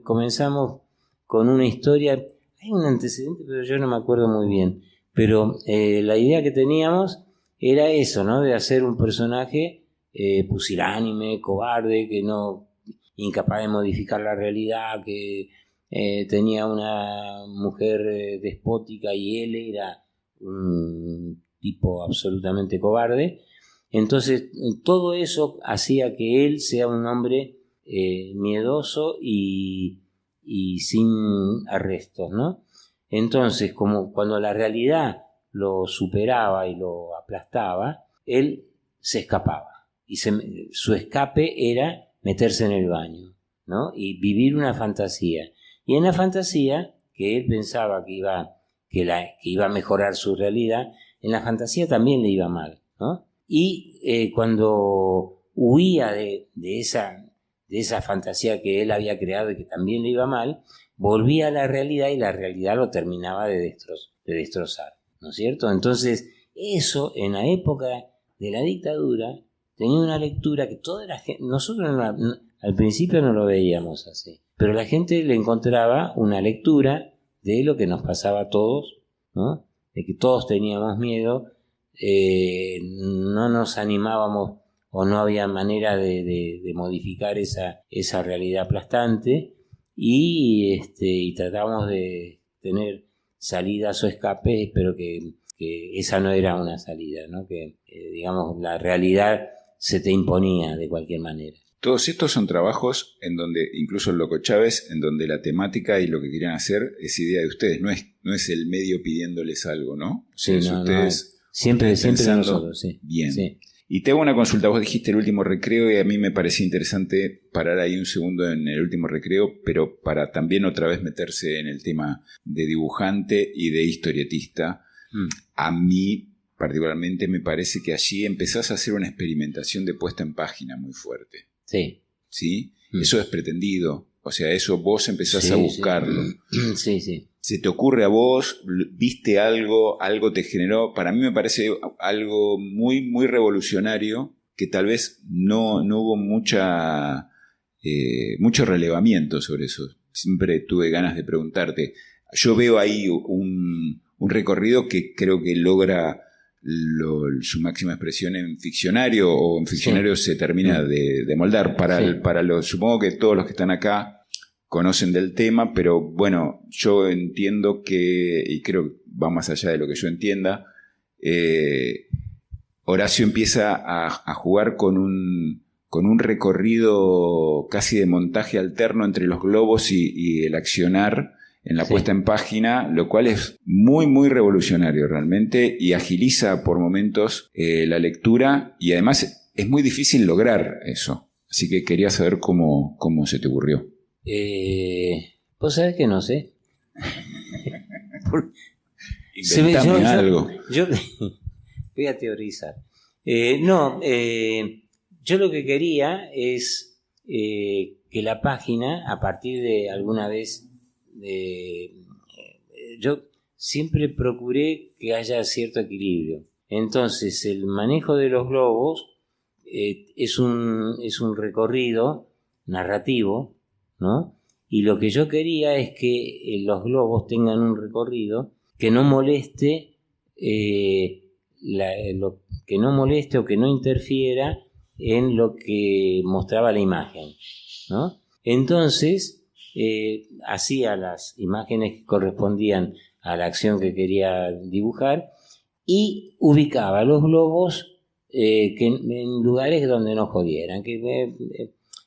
comenzamos con una historia, hay un antecedente pero yo no me acuerdo muy bien, pero la idea que teníamos era eso, ¿no? De hacer un personaje pusilánime, cobarde, que no, incapaz de modificar la realidad, que tenía una mujer despótica y él era un tipo absolutamente cobarde. Entonces todo eso hacía que él sea un hombre miedoso y sin arrestos, ¿no? Entonces, como cuando la realidad lo superaba y lo aplastaba, él se escapaba. Y su escape era meterse en el baño, ¿no? Y vivir una fantasía. Y en la fantasía, que él pensaba que iba a mejorar su realidad, en la fantasía también le iba mal, ¿no? Y cuando huía de esa fantasía que él había creado y que también le iba mal, volvía a la realidad y la realidad lo terminaba de destrozar, ¿no es cierto? Entonces, eso en la época de la dictadura tenía una lectura que toda la gente, nosotros al principio no lo veíamos así, pero la gente le encontraba una lectura de lo que nos pasaba a todos, ¿no? De que todos teníamos miedo, no nos animábamos o no había manera de modificar esa realidad aplastante y tratábamos de tener salidas o escapes, pero que esa no era una salida, ¿no? Que digamos la realidad se te imponía de cualquier manera. Todos estos son trabajos en donde, incluso el Loco Chávez, en donde la temática y lo que querían hacer es idea de ustedes, no es el medio pidiéndoles algo, ¿no? O sea, Sí, no, ustedes, siempre pensando nosotros, sí. Bien. Sí. Y te hago una consulta, vos dijiste el último recreo y a mí me parecía interesante parar ahí un segundo en el último recreo, pero para también otra vez meterse en el tema de dibujante y de historietista. A mí particularmente me parece que allí empezás a hacer una experimentación de puesta en página muy fuerte. Sí. ¿Sí? Eso es pretendido, o sea, eso vos empezás a buscarlo. Sí. ¿Se te ocurre a vos? ¿Viste algo te generó? Para mí me parece algo muy, muy revolucionario, que tal vez no hubo mucho relevamiento sobre eso. Siempre tuve ganas de preguntarte. Yo veo ahí un recorrido que creo que logra su máxima expresión en ficcionario, o en ficcionario se termina de moldar. Supongo que todos los que están acá conocen del tema, pero bueno, yo entiendo que, y creo que va más allá de lo que yo entienda, Horacio empieza a jugar con un recorrido casi de montaje alterno entre los globos y el accionar en la puesta en página, lo cual es muy, muy revolucionario realmente y agiliza por momentos la lectura, y además es muy difícil lograr eso. Así que quería saber cómo se te ocurrió. Vos sabés que no sé. Inventame algo. Yo voy a teorizar. Yo lo que quería es que la página, a partir de alguna vez, yo siempre procuré que haya cierto equilibrio. Entonces, el manejo de los globos es un recorrido narrativo, ¿no? Y lo que yo quería es que los globos tengan un recorrido que no moleste, que no moleste o que no interfiera en lo que mostraba la imagen, ¿no? Entonces hacía las imágenes que correspondían a la acción que quería dibujar y ubicaba los globos que en lugares donde no jodieran,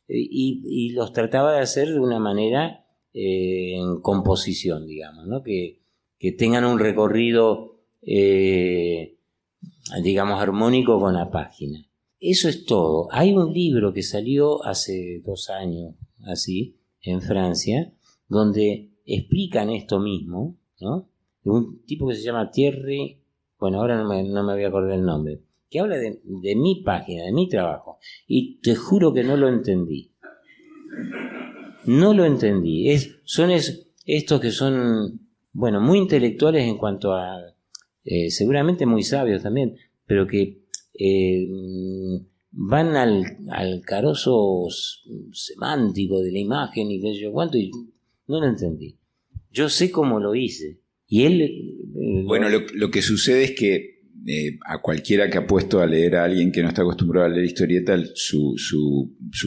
y los trataba de hacer de una manera en composición, digamos, ¿no? Que tengan un recorrido, digamos, armónico con la página. Eso es todo. Hay un libro que salió hace 2 años, así, en Francia, donde explican esto mismo, ¿no? De un tipo que se llama Thierry, bueno, ahora no me voy a acordar el nombre, que habla de mi página, de mi trabajo, y te juro que no lo entendí. No lo entendí. Son estos que son, bueno, muy intelectuales en cuanto a, seguramente muy sabios también, pero que van al carozo semántico de la imagen y qué sé yo cuánto, y no lo entendí. Yo sé cómo lo hice. Y él... Bueno, lo que sucede es que a cualquiera que ha puesto a leer a alguien que no está acostumbrado a leer historieta, su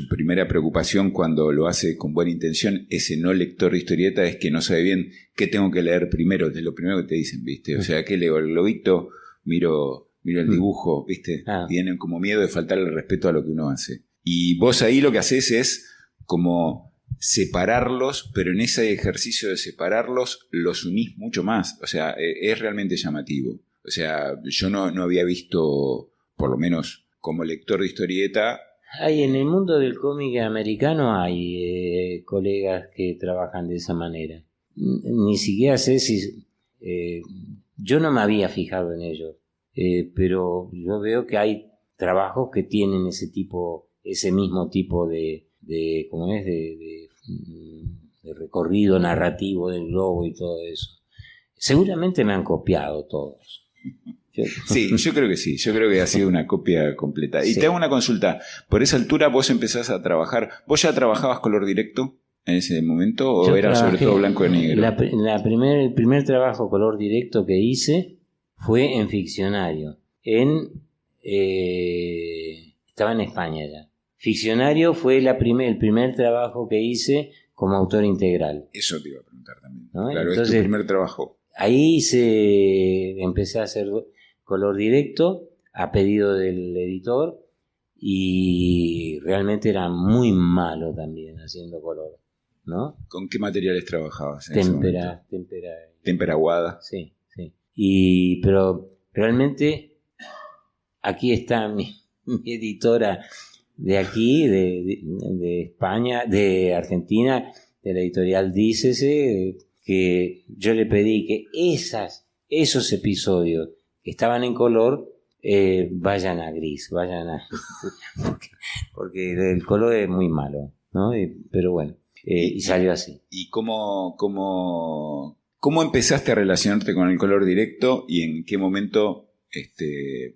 primera preocupación cuando lo hace con buena intención, ese no lector de historieta, es que no sabe bien qué tengo que leer primero, es lo primero que te dicen, ¿viste? O sea, que leo el globito, miro el dibujo, ¿viste? Tienen como miedo de faltarle el respeto a lo que uno hace. Y vos ahí lo que haces es como separarlos, pero en ese ejercicio de separarlos los unís mucho más. O sea, es realmente llamativo. O sea, yo no había visto, por lo menos como lector de historieta... Hay en el mundo del cómic americano hay colegas que trabajan de esa manera. Ni siquiera sé si... yo no me había fijado en ello, pero yo veo que hay trabajos que tienen ese mismo tipo de ¿cómo es? De recorrido narrativo del globo y todo eso. Seguramente me han copiado todos. Sí, yo creo que sí. Yo creo que ha sido una copia completa. Y sí. Te hago una consulta. Por esa altura vos empezás a trabajar. ¿Vos ya trabajabas color directo en ese momento o era sobre todo blanco y negro? El primer trabajo color directo que hice fue en Ficcionario. Estaba en España ya. Ficcionario fue el primer trabajo que hice como autor integral. Eso te iba a preguntar también. ¿No? Claro, entonces, es tu primer trabajo. Ahí empecé a hacer color directo a pedido del editor y realmente era muy malo también haciendo color, ¿no? ¿Con qué materiales trabajabas? Témpera aguada. Sí. Pero realmente aquí está mi editora de aquí, de España, de Argentina, de la editorial Dícese, que yo le pedí que esos episodios que estaban en color vayan a gris, porque el color es muy malo, ¿no? Pero bueno, y salió así. ¿Y cómo empezaste a relacionarte con el color directo y en qué momento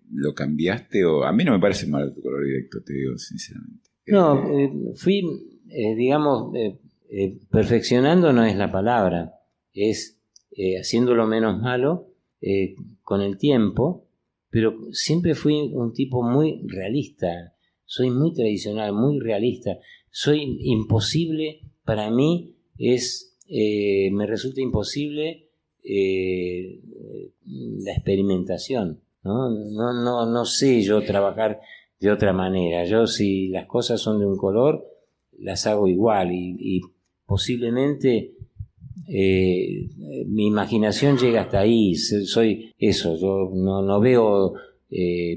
lo cambiaste? O a mí no me parece mal tu color directo, te digo sinceramente. No, fui, digamos, perfeccionando no es la palabra, es haciéndolo menos malo con el tiempo, pero siempre fui un tipo muy realista, soy muy tradicional, muy realista, soy imposible, para mí me resulta imposible la experimentación, no sé yo trabajar de otra manera. Yo, si las cosas son de un color, las hago igual y posiblemente mi imaginación llega hasta ahí. Soy eso, yo no veo,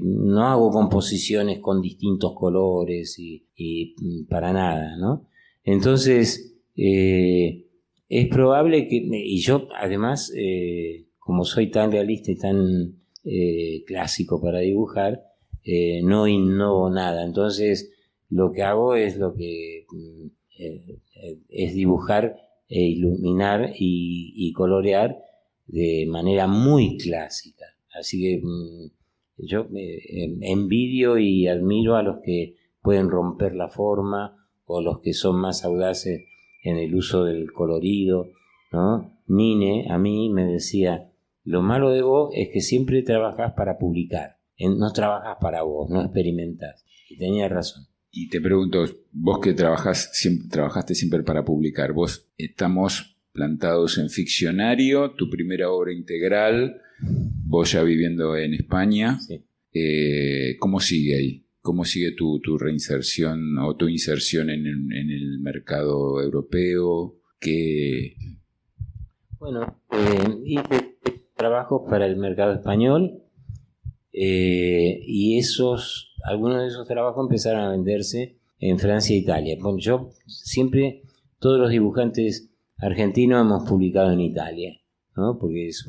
no hago composiciones con distintos colores y para nada, ¿no? Entonces, es probable que, y yo además, como soy tan realista y tan clásico para dibujar, no innovo nada. Entonces lo que hago es es dibujar e iluminar y colorear de manera muy clásica. Así que yo envidio y admiro a los que pueden romper la forma o los que son más audaces en el uso del colorido, ¿no? Nine a mí me decía: lo malo de vos es que siempre trabajás para publicar, no trabajas para vos, no experimentás. Y tenía razón. Y te pregunto, vos que trabajaste siempre para publicar, vos estamos plantados en Ficcionario, tu primera obra integral, vos ya viviendo en España. Sí. ¿Cómo sigue ahí? ¿Cómo sigue tu reinserción o tu inserción en el mercado europeo? Bueno, hice trabajos para el mercado español y algunos de esos trabajos empezaron a venderse en Francia e Italia. Bueno, yo siempre, todos los dibujantes argentinos hemos publicado en Italia, ¿no? Porque es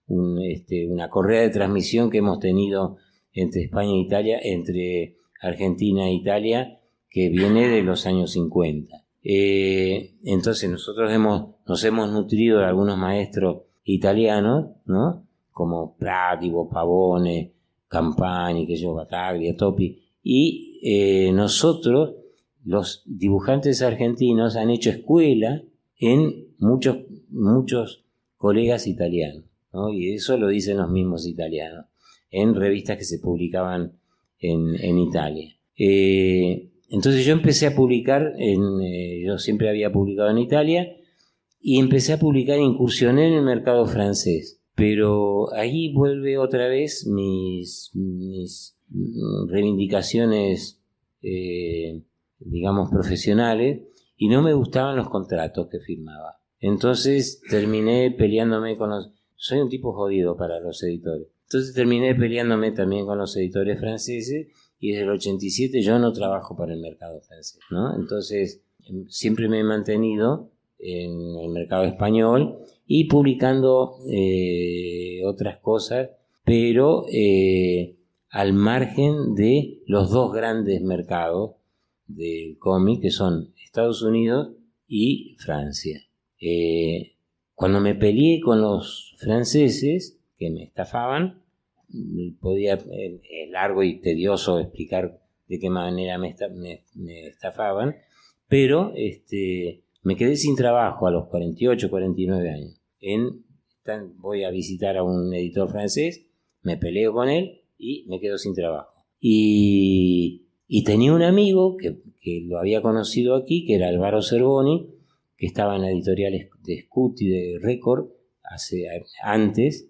una correa de transmisión que hemos tenido entre España e Italia, entre Argentina e Italia, que viene de los años 50. Entonces nosotros nos hemos nutrido de algunos maestros italianos, ¿no? Como Prativo, Pavone, Campani, Battaglia, Topi, y nosotros, los dibujantes argentinos, han hecho escuela en muchos colegas italianos, ¿no? Y eso lo dicen los mismos italianos, en revistas que se publicaban en Italia. Entonces yo empecé a publicar, yo siempre había publicado en Italia, y empecé a publicar, incursioné en el mercado francés. Pero ahí vuelve otra vez mis reivindicaciones, digamos, profesionales, y no me gustaban los contratos que firmaba. Entonces terminé peleándome soy un tipo jodido para los editores. Entonces terminé peleándome también con los editores franceses, y desde el 87 yo no trabajo para el mercado francés, ¿no? Entonces siempre me he mantenido en el mercado español y publicando otras cosas, pero al margen de los dos grandes mercados del cómic, que son Estados Unidos y Francia. Cuando me peleé con los franceses, que me estafaban, es largo y tedioso explicar de qué manera me estafaban, pero me quedé sin trabajo a los 48, 49 años. Voy a visitar a un editor francés, me peleo con él y me quedo sin trabajo. Y tenía un amigo que lo había conocido aquí, que era Álvaro Zerboni, que estaba en editoriales de Scut y de Record antes,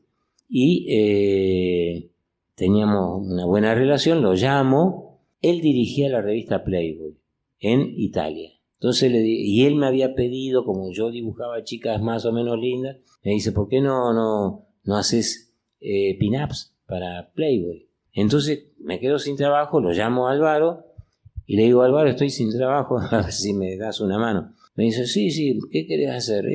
y teníamos una buena relación. Lo llamo. Él dirigía la revista Playboy en Italia. Entonces y él me había pedido, como yo dibujaba chicas más o menos lindas, me dice, ¿por qué no haces pin-ups para Playboy? Entonces me quedo sin trabajo, lo llamo a Álvaro y le digo, Álvaro, estoy sin trabajo, a ver si me das una mano. Me dice, sí, ¿qué querés hacer?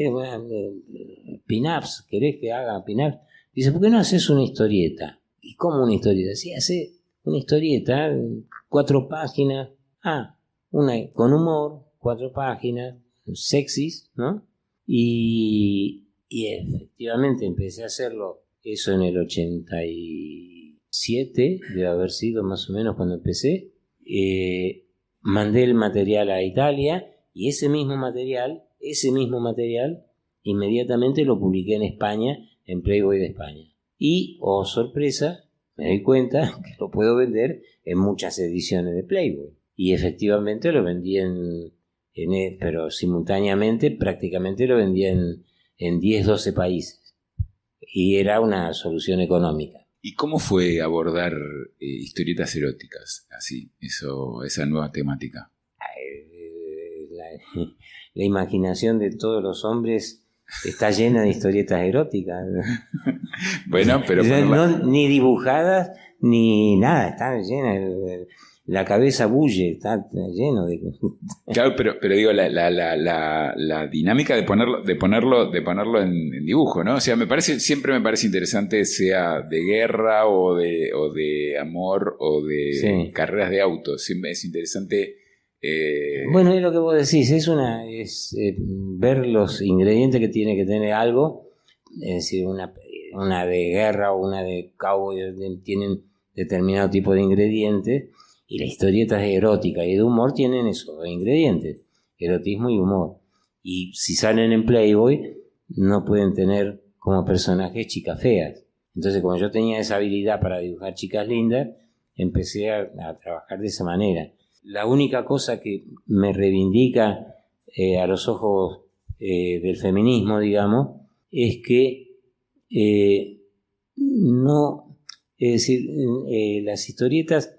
Pin-ups, ¿querés que haga pin-ups? Dice, ¿por qué no haces una historieta? ¿Y cómo una historieta? Sí, hace una historieta, 4 páginas, una con humor, 4 páginas, sexys, ¿no? Y efectivamente empecé a hacerlo, eso en el 87, debe haber sido más o menos cuando empecé. Mandé el material a Italia, y ese mismo material, inmediatamente lo publiqué en España, en Playboy de España. Y, sorpresa, me doy cuenta que lo puedo vender en muchas ediciones de Playboy. Y efectivamente lo vendí pero simultáneamente prácticamente lo vendía en 10, 12 países. Y era una solución económica. ¿Y cómo fue abordar historietas eróticas, así, esa nueva temática? La imaginación de todos los hombres está llena de historietas eróticas. Bueno, pero ni dibujadas ni nada, está llena. La cabeza bulle, está lleno de... Claro, pero digo, la dinámica de ponerlo en dibujo, ¿no? O sea, siempre me parece interesante, sea de guerra o de amor o de carreras de autos. Siempre es interesante. Bueno, es lo que vos decís, es ver los ingredientes que tiene que tener algo. Es decir, una de guerra o una de cowboy tienen determinado tipo de ingredientes. Y las historietas eróticas y de humor tienen esos dos ingredientes, erotismo y humor. Y si salen en Playboy, no pueden tener como personajes chicas feas. Entonces, como yo tenía esa habilidad para dibujar chicas lindas, empecé a trabajar de esa manera. La única cosa que me reivindica a los ojos del feminismo, digamos, es que no Es decir, las historietas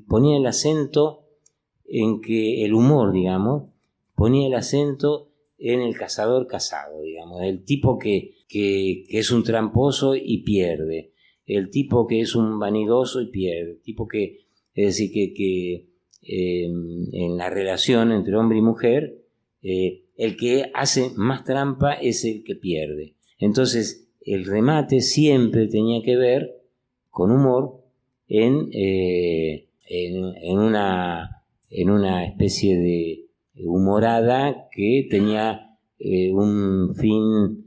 ponía el acento en que el humor, digamos, ponía el acento en el cazador casado, digamos, el tipo que es un tramposo y pierde, el tipo que es un vanidoso y pierde, el tipo que, es decir, que en la relación entre hombre y mujer, el que hace más trampa es el que pierde. Entonces, el remate siempre tenía que ver con humor en una especie de humorada que tenía un fin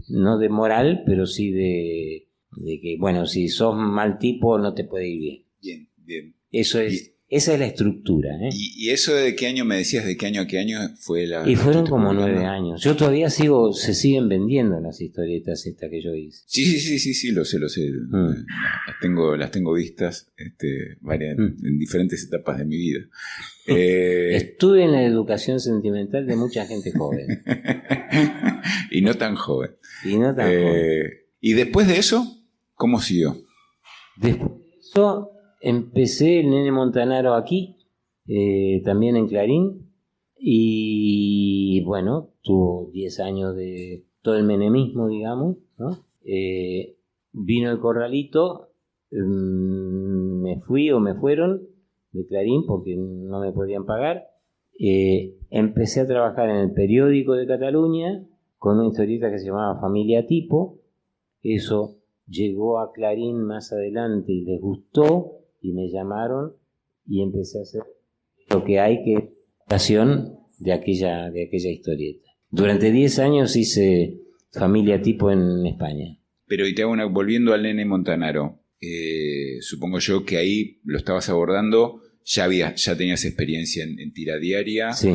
no de moral, pero sí de que, bueno, si sos mal tipo no te puede ir bien. Bien, bien. Esa es la estructura. ¿Y eso de qué año me decías? ¿De qué año a qué año fue la...? Y fueron como 9 años. Yo todavía se siguen vendiendo las historietas estas que yo hice. Sí, lo sé. Las tengo vistas varias, en diferentes etapas de mi vida. Estuve en la educación sentimental de mucha gente joven. Y no tan joven. Joven. ¿Y después de eso, cómo siguió? Después de eso empecé el Nene Montanaro aquí, también en Clarín, y bueno, tuvo 10 años de todo el menemismo, digamos, ¿no? Vino el Corralito, me fui o me fueron de Clarín porque no me podían pagar. Empecé a trabajar en el periódico de Cataluña con una historieta que se llamaba Familia Tipo. Eso llegó a Clarín más adelante y les gustó y me llamaron y empecé a hacer lo que hay, que es adaptación de aquella historieta. Durante 10 años hice Familia Tipo en España. Pero y te hago volviendo al Nene Montanaro, supongo yo que ahí lo estabas abordando, ya tenías experiencia en tira diaria. Sí.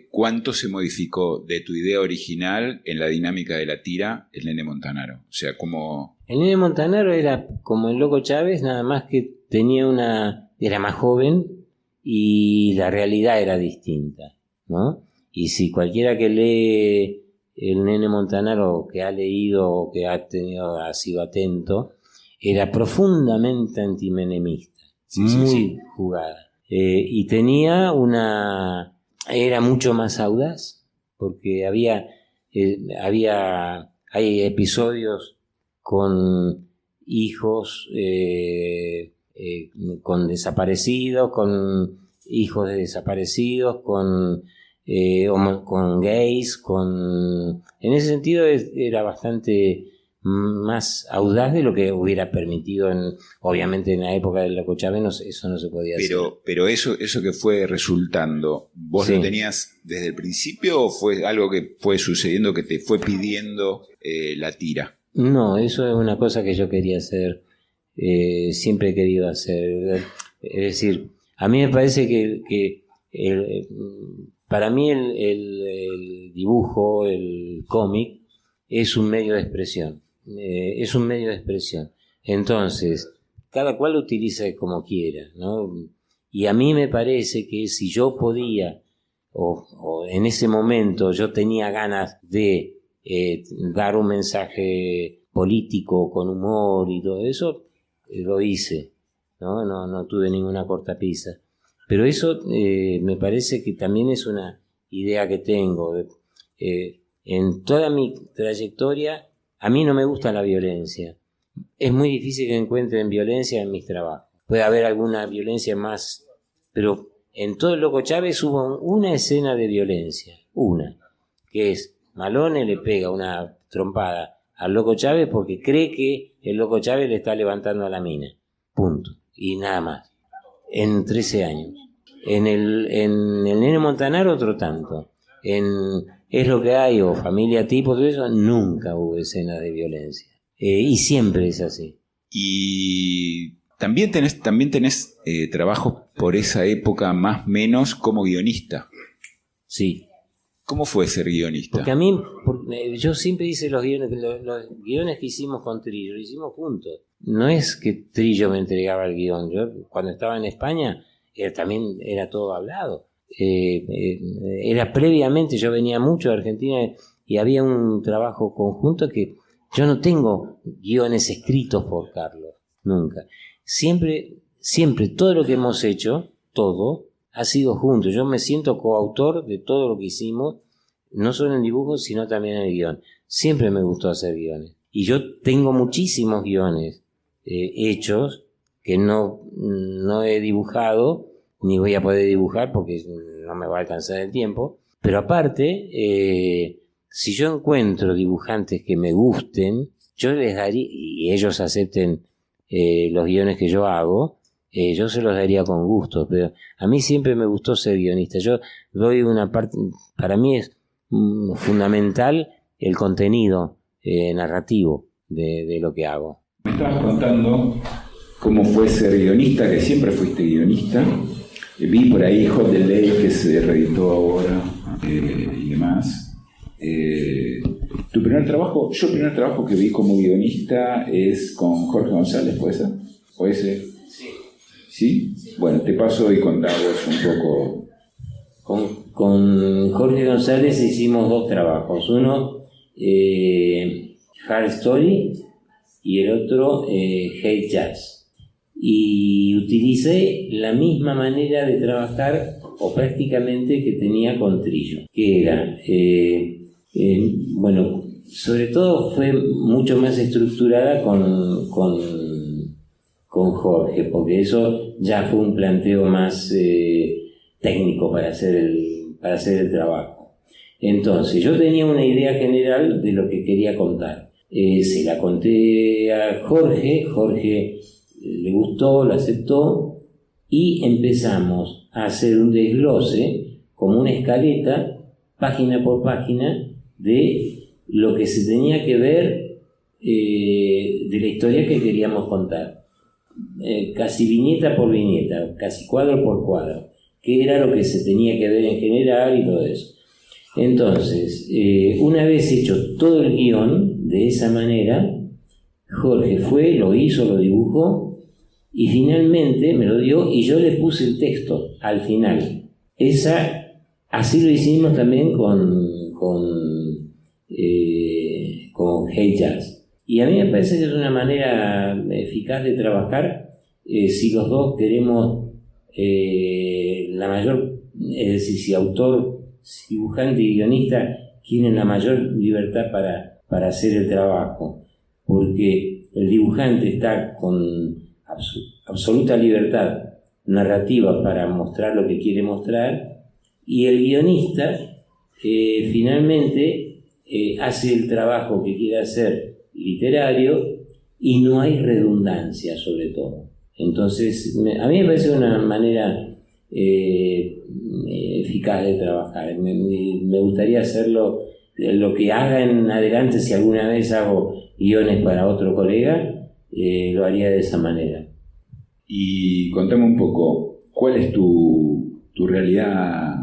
¿Cuánto se modificó de tu idea original en la dinámica de la tira el Nene Montanaro? O sea, ¿cómo...? El Nene Montanaro era como el Loco Chávez, nada más que era más joven y la realidad era distinta, ¿no? Y si cualquiera que lee el Nene Montanaro, que ha leído o que ha sido atento, era profundamente antimenemista. Muy jugada. Y tenía era mucho más audaz, porque hay episodios con hijos, con desaparecidos, con hijos de desaparecidos, con gays, en ese sentido era bastante más audaz de lo que hubiera permitido obviamente en la época del Loco Chávez, eso no se podía hacer. Pero eso que fue resultando, ¿vos lo tenías desde el principio o fue algo que fue sucediendo que te fue pidiendo la tira? No, eso es una cosa que yo quería hacer, siempre he querido hacer. Es decir, a mí me parece que para mí el dibujo, el cómic, es un medio de expresión. Entonces, cada cual lo utiliza como quiera, ¿no? Y a mí me parece que si yo podía, o en ese momento yo tenía ganas de dar un mensaje político con humor y todo eso, lo hice, ¿no? No tuve ninguna cortapisa. Pero eso me parece que también es una idea que tengo. En toda mi trayectoria, a mí no me gusta la violencia. Es muy difícil que encuentren violencia en mis trabajos. Puede haber alguna violencia más, pero en todo el Loco Chávez hubo una escena de violencia, que es Malone le pega una trompada al Loco Chávez porque cree que el Loco Chávez le está levantando a la mina. Punto. Y nada más. En 13 años. En el Nene Montanaro otro tanto. Es lo que hay, o Familia Tipo, todo eso, nunca hubo escenas de violencia. Y siempre es así. Y también tenés trabajos por esa época más o menos como guionista. Sí. ¿Cómo fue ser guionista? Porque yo siempre hice los guiones que hicimos con Trillo, lo hicimos juntos. No es que Trillo me entregaba el guión. Yo cuando estaba en España también era todo hablado. Era previamente, yo venía mucho de Argentina y había un trabajo conjunto que Yo no tengo guiones escritos por Carlos, nunca. Siempre, todo lo que hemos hecho, todo, ha sido junto. Yo me siento coautor de todo lo que hicimos, no solo en dibujos, sino también en el guión. Siempre me gustó hacer guiones. Y yo tengo muchísimos guiones hechos que no he dibujado, ni voy a poder dibujar porque no me va a alcanzar el tiempo. Pero aparte, si yo encuentro dibujantes que me gusten, yo les daría, y ellos acepten los guiones que yo hago, yo se los daría con gusto. Pero a mí siempre me gustó ser guionista. Yo doy una parte, para mí es fundamental el contenido narrativo de lo que hago. Me estabas contando cómo fue ser guionista, que siempre fuiste guionista. Vi por ahí Hot the Lake, que se reeditó ahora, y demás. El primer trabajo que vi como guionista es con Jorge González, ¿puede ser? ¿O ese? Sí. ¿Sí? Bueno, te paso y contamos un poco. Con Jorge González hicimos 2 trabajos. Uno, Hard Story, y el otro, Hate Jazz. Y utilicé la misma manera de trabajar, o prácticamente, que tenía con Trillo, que era, bueno, sobre todo fue mucho más estructurada con Jorge, porque eso ya fue un planteo más técnico para hacer el trabajo. Entonces, yo tenía una idea general de lo que quería contar. Se la conté a Jorge le gustó, lo aceptó, y empezamos a hacer un desglose, como una escaleta, página por página, de lo que se tenía que ver de la historia que queríamos contar. Casi viñeta por viñeta, casi cuadro por cuadro, qué era lo que se tenía que ver en general y todo eso. Entonces, una vez hecho todo el guión de esa manera, Jorge fue, lo hizo, lo dibujó y finalmente me lo dio y yo le puse el texto al final. Así lo hicimos también con Hate Jazz. Y a mí me parece que es una manera eficaz de trabajar si los dos queremos la mayor, es decir, si autor, si dibujante y guionista quieren la mayor libertad para hacer el trabajo, porque el dibujante está con absoluta libertad narrativa para mostrar lo que quiere mostrar, y el guionista finalmente hace el trabajo que quiere hacer literario y no hay redundancia sobre todo. Entonces a mí me parece una manera eficaz de trabajar. Me gustaría hacerlo, lo que haga en adelante, si alguna vez hago guiones para otro colega, lo haría de esa manera. Y contame un poco, ¿cuál es tu realidad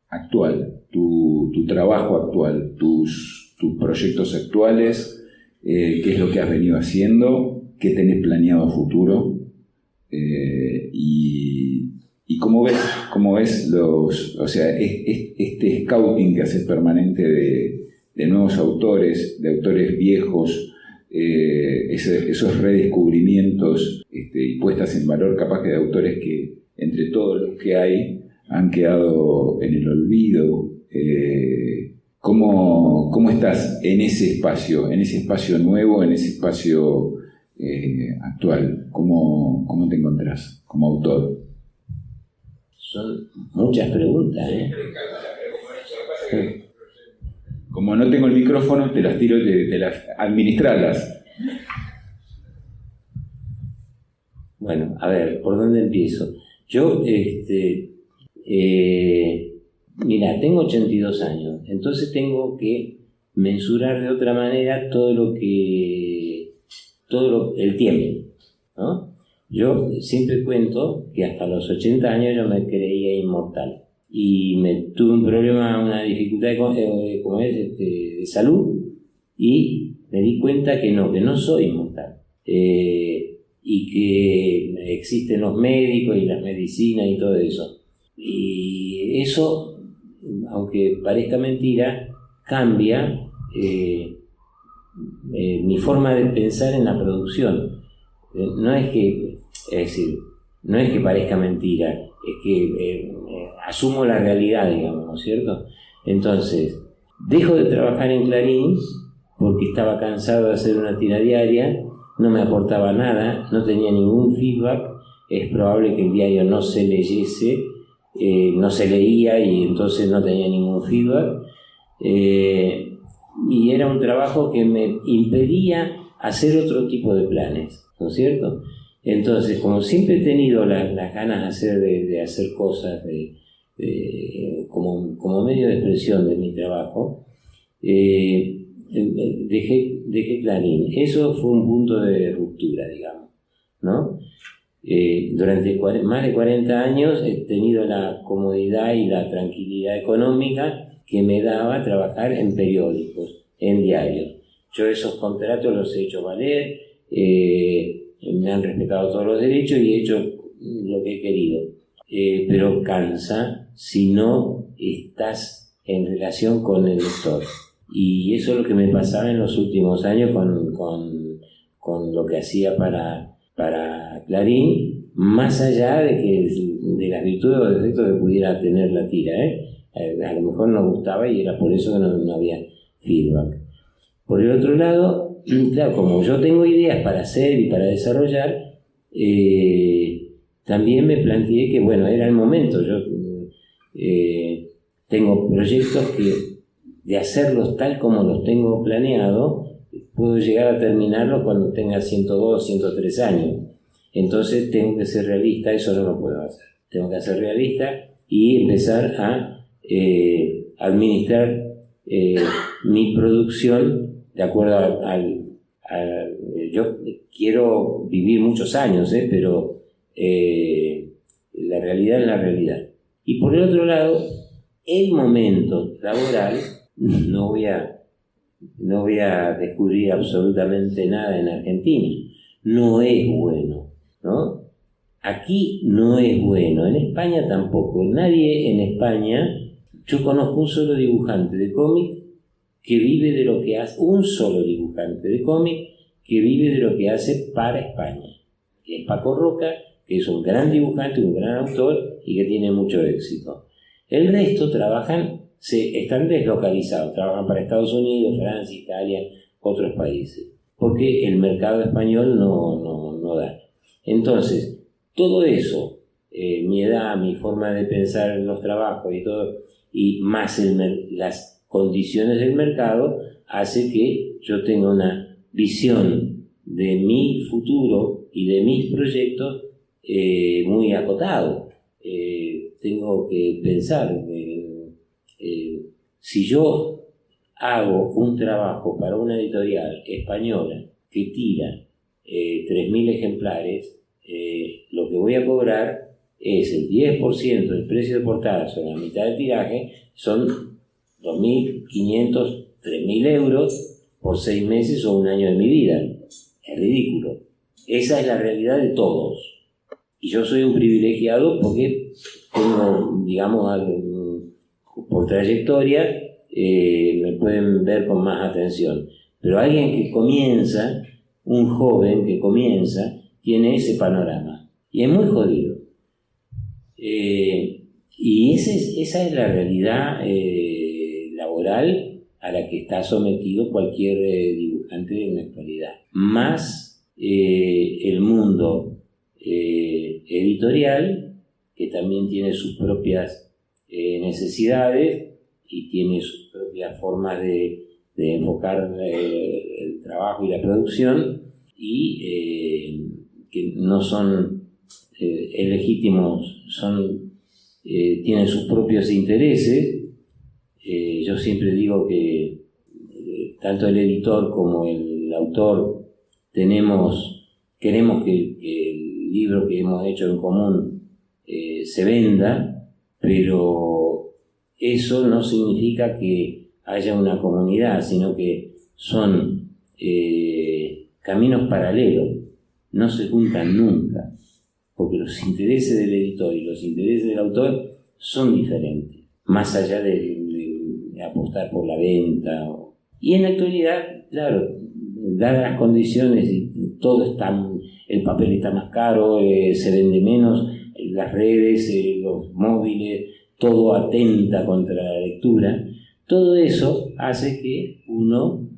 actual, tu trabajo actual, tus proyectos actuales? ¿Qué es lo que has venido haciendo? ¿Qué tenés planeado a futuro? Y cómo ves este scouting que haces permanente de nuevos autores, de autores viejos, esos redescubrimientos y puestas en valor capaz que de autores que entre todos los que hay han quedado en el olvido. ¿Cómo estás en ese espacio nuevo, en ese espacio actual? ¿Cómo te encontrás como autor? Son muchas preguntas, ¿eh? Como no tengo el micrófono, te las tiro, te las administralas. Bueno, a ver, ¿por dónde empiezo? Yo, mira, tengo 82 años, entonces tengo que mensurar de otra manera el tiempo, ¿no? Yo siempre cuento que hasta los 80 años yo me creía inmortal y tuve un problema, una dificultad de salud, y me di cuenta que no soy inmortal, y que existen los médicos y las medicinas y todo eso. Y eso, aunque parezca mentira, cambia mi forma de pensar en la producción. No es que parezca mentira, es que asumo la realidad, digamos, ¿no es cierto? Entonces, dejo de trabajar en Clarín porque estaba cansado de hacer una tira diaria, no me aportaba nada, no tenía ningún feedback, es probable que el diario no se leyese, no se leía y entonces no tenía ningún feedback, y era un trabajo que me impedía hacer otro tipo de planes, ¿no es cierto? Entonces, como siempre he tenido las ganas de hacer cosas como medio de expresión de mi trabajo, dejé Clarín. Eso fue un punto de ruptura, digamos, ¿no? Durante más de 40 años he tenido la comodidad y la tranquilidad económica que me daba trabajar en periódicos, en diarios. Yo esos contratos los he hecho valer, me han respetado todos los derechos y he hecho lo que he querido. Pero cansa si no estás en relación con el lector. Y eso es lo que me pasaba en los últimos años con lo que hacía para Clarín, más allá de las virtudes o defectos que pudiera tener la tira, a lo mejor no gustaba y era por eso que no había feedback. Por el otro lado, claro, como yo tengo ideas para hacer y para desarrollar, también me planteé que, bueno, era el momento. Yo tengo proyectos que, de hacerlos tal como los tengo planeado, puedo llegar a terminarlos cuando tenga 102, 103 años. Entonces tengo que ser realista, eso no lo puedo hacer. Tengo que ser realista y empezar a administrar mi producción de acuerdo yo quiero vivir muchos años, pero la realidad es la realidad. Y por el otro lado, el momento laboral, no voy a descubrir absolutamente nada en Argentina, no es bueno, ¿no? Aquí no es bueno, en España tampoco. Nadie en España, yo conozco un solo dibujante de cómic que vive de lo que hace, un solo dibujante de cómic que vive de lo que hace para España, que es Paco Roca, que es un gran dibujante, un gran autor y que tiene mucho éxito. El resto están deslocalizados, trabajan para Estados Unidos, Francia, Italia, otros países, porque el mercado español no da. Entonces, todo eso, mi edad, mi forma de pensar en los trabajos y todo, y más las condiciones del mercado, hace que yo tenga una visión de mi futuro y de mis proyectos muy acotado. Tengo que pensar, si yo hago un trabajo para una editorial española que tira 3.000 ejemplares, lo que voy a cobrar es el 10% del precio de portada sobre la mitad del tiraje, son 2.500, 3.000 euros por 6 meses o un año de mi vida. Es ridículo. Esa es la realidad de todos. Y yo soy un privilegiado porque tengo, digamos, por trayectoria, me pueden ver con más atención. Pero alguien que comienza, un joven que comienza, tiene ese panorama. Y es muy jodido. Y esa es la realidad laboral a la que está sometido cualquier dibujante en la actualidad. Más el mundo editorial, que también tiene sus propias necesidades y tiene sus propias formas de enfocar el trabajo y la producción, y que no son legítimos, tienen sus propios intereses. Yo siempre digo que tanto el editor como el autor queremos que el libro que hemos hecho en común se venda, pero eso no significa que haya una comunidad, sino que son caminos paralelos, no se juntan nunca, porque los intereses del editor y los intereses del autor son diferentes, más allá de apostar por la venta Y en la actualidad, claro, dadas las condiciones, todo está, el papel está más caro, se vende menos, las redes, los móviles, todo atenta contra la lectura. Todo eso hace que uno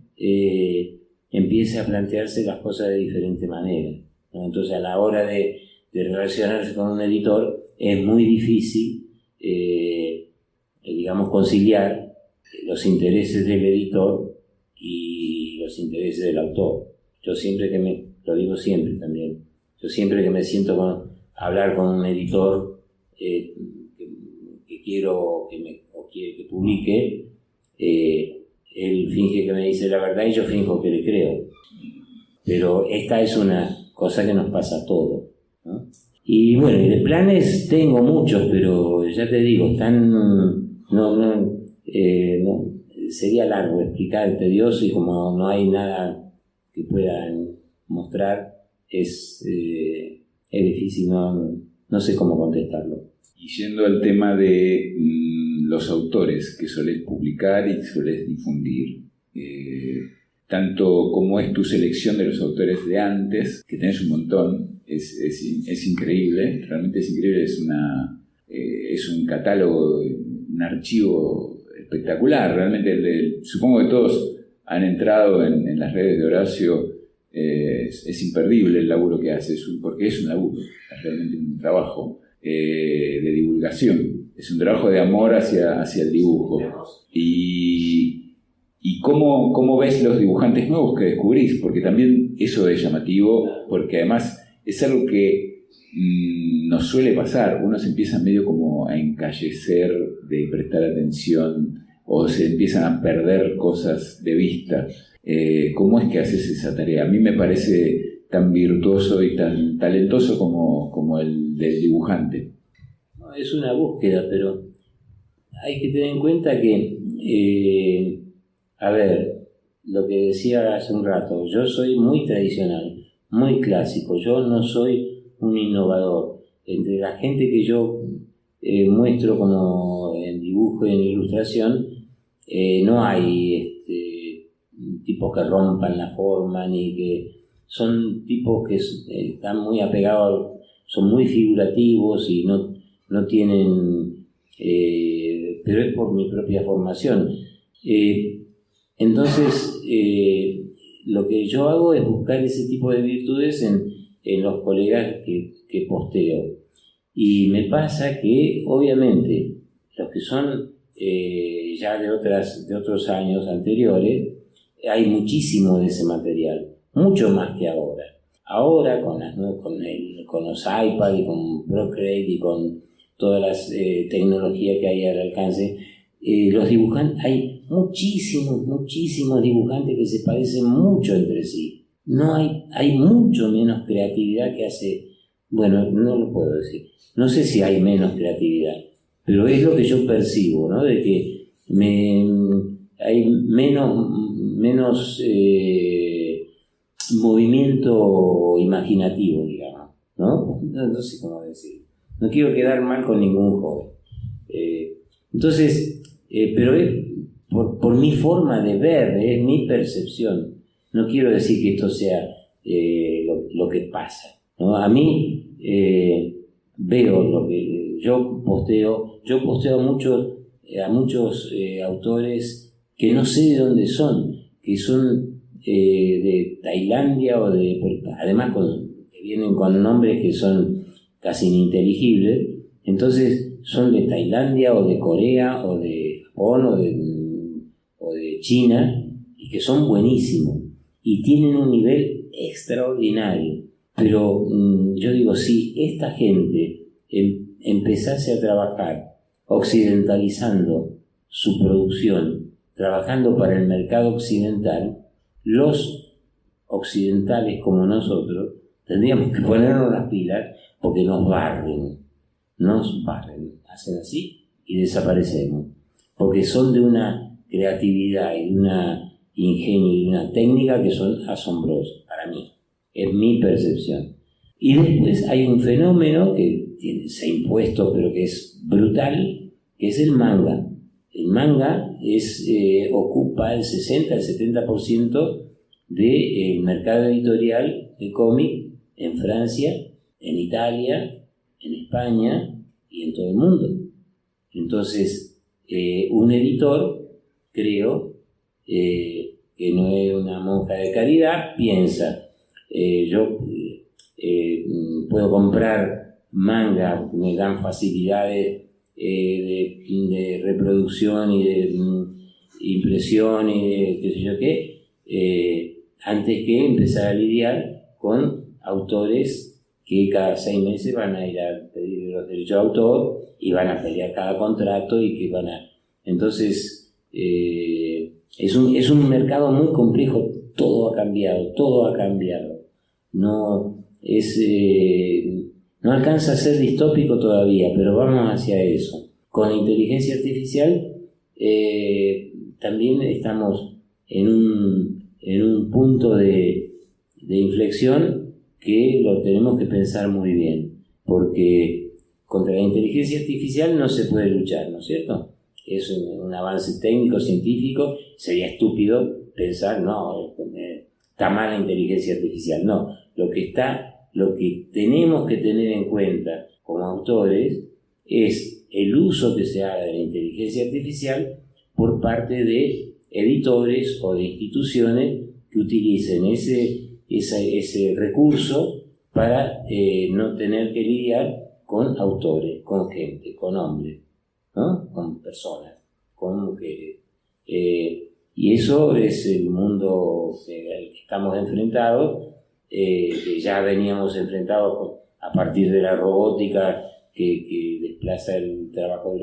empiece a plantearse las cosas de diferente manera, ¿no? Entonces, a la hora de relacionarse con un editor, es muy difícil, digamos, conciliar los intereses del editor y los intereses del autor. Yo siempre lo digo siempre también, yo siempre que me siento a hablar con un editor que quiero que publique, él finge que me dice la verdad y yo finjo que le creo. Pero esta es una cosa que nos pasa a todos, ¿no? Y bueno, de planes tengo muchos, pero ya te digo, sería largo explicar, tedioso, y como no hay nada que puedan mostrar, es difícil, no sé cómo contestarlo. Y yendo al tema de los autores que solés publicar y solés difundir, tanto como es tu selección de los autores de antes, que tenés un montón, es increíble, realmente es increíble, es un catálogo, un archivo espectacular, realmente supongo que todos han entrado en las redes de Horacio. Es imperdible el laburo que hace, porque es un laburo, es realmente un trabajo de divulgación, es un trabajo de amor hacia el dibujo. Y cómo ves los dibujantes nuevos que descubrís, porque también eso es llamativo, porque además es algo que nos suele pasar, uno se empieza medio como a encallecer de prestar atención o se empiezan a perder cosas de vista. ¿Cómo es que haces esa tarea? A mí me parece tan virtuoso y tan talentoso como el del dibujante. No, es una búsqueda, pero hay que tener en cuenta que, a ver, lo que decía hace un rato, yo soy muy tradicional, muy clásico, yo no soy un innovador. Entre la gente que yo muestro como en dibujo y en ilustración, no hay tipos que rompan la forma, ni que son tipos que están muy apegados, son muy figurativos y no tienen, pero es por mi propia formación. Entonces, lo que yo hago es buscar ese tipo de virtudes en los colegas que posteo. Y me pasa que, obviamente, los que son ya de otros años anteriores, hay muchísimo de ese material, mucho más que ahora. Ahora con los iPad y con Procreate y con todas las tecnologías que hay al alcance, los dibujantes, hay muchísimos dibujantes que se parecen mucho entre sí. No hay mucho menos creatividad que hace, bueno, no lo puedo decir, no sé si hay menos creatividad, pero es lo que yo percibo, ¿no? De que hay menos movimiento imaginativo, digamos, ¿no? No sé cómo decir. No quiero quedar mal con ningún joven. Entonces, pero es por mi forma de ver, es mi percepción. No quiero decir que esto sea lo que pasa, ¿no? A mí veo lo que yo posteo a muchos autores que no sé de dónde son, que son de Tailandia además que vienen con nombres que son casi ininteligibles. Entonces son de Tailandia o de Corea o de Japón o de China, y que son buenísimos y tienen un nivel extraordinario. Pero yo digo, si esta gente empezase a trabajar occidentalizando su producción, trabajando para el mercado occidental, los occidentales como nosotros tendríamos que ponernos las pilas, porque nos barren, hacen así y desaparecemos, porque son de una creatividad y de una ingenio y de una técnica que son asombrosos para mí, es mi percepción. Y después hay un fenómeno que se ha impuesto, pero que es brutal, que es el manga. El manga ocupa el 60 al 70% del mercado editorial de cómic en Francia, en Italia, en España y en todo el mundo. Entonces, un editor, creo, que no es una monja de caridad, piensa, yo puedo comprar manga, me dan facilidades de reproducción y de impresión y de qué sé yo qué, antes que empezar a lidiar con autores que cada 6 meses van a ir a pedir los derechos de autor y van a pelear cada contrato y que van a... Entonces, es un mercado muy complejo, todo ha cambiado. No alcanza a ser distópico todavía, pero vamos hacia eso. Con la inteligencia artificial también estamos en un punto de inflexión que lo tenemos que pensar muy bien, porque contra la inteligencia artificial no se puede luchar, ¿no es cierto? Es un avance técnico, científico, sería estúpido pensar, no, está mal la inteligencia artificial. No, lo que tenemos que tener en cuenta como autores es el uso que se haga de la inteligencia artificial por parte de editores o de instituciones que utilicen ese recurso para no tener que lidiar con autores, con gente, con hombres, ¿no? Con personas, con mujeres. Y eso es el mundo al que estamos enfrentados, que ya veníamos enfrentados a partir de la robótica que desplaza el trabajo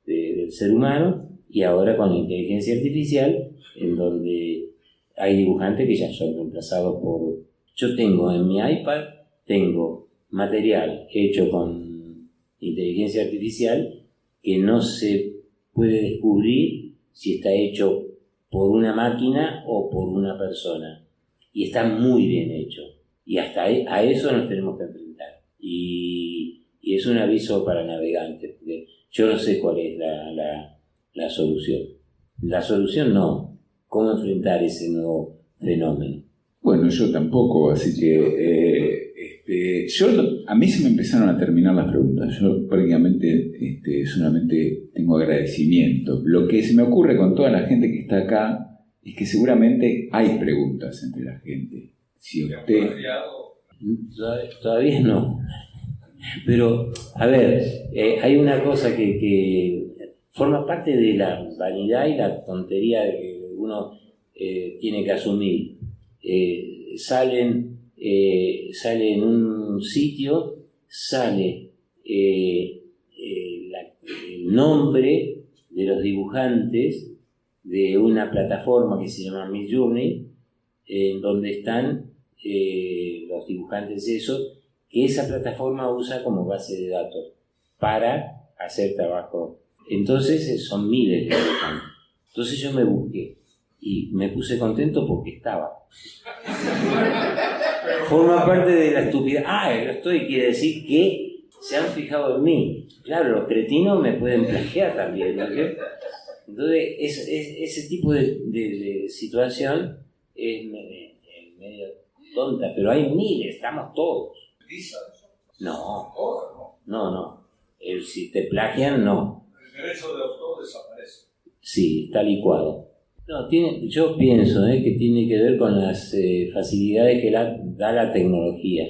del ser humano, y ahora con la inteligencia artificial, en donde hay dibujantes que ya son reemplazados por... Yo tengo en mi iPad, tengo material hecho con inteligencia artificial que no se puede descubrir si está hecho por una máquina o por una persona. Y está muy bien hecho. Y hasta a eso nos tenemos que enfrentar. Y es un aviso para navegantes, porque yo no sé cuál es la solución. La solución no. ¿Cómo enfrentar ese nuevo fenómeno? Bueno, yo tampoco, así que a mí se me empezaron a terminar las preguntas. Yo prácticamente solamente tengo agradecimiento. Lo que se me ocurre con toda la gente que está acá es que seguramente hay preguntas entre la gente. Si usted... Todavía no. Pero, a ver, hay una cosa que forma parte de la vanidad y la tontería que uno tiene que asumir. Sale en un sitio, sale el nombre de los dibujantes de una plataforma que se llama Midjourney, en donde están los dibujantes esos, que esa plataforma usa como base de datos para hacer trabajo. Entonces son miles de dibujantes. Entonces yo me busqué y me puse contento porque estaba. Forma parte de la estupidez. Quiere decir que se han fijado en mí. Claro, los cretinos me pueden plagiar también, ¿no es cierto? Entonces, ese tipo de situación es medio tonta, pero hay miles, estamos todos. No. Si te plagian, no. El derecho de autor desaparece. Sí, está licuado. No, yo pienso que tiene que ver con las facilidades que da la tecnología,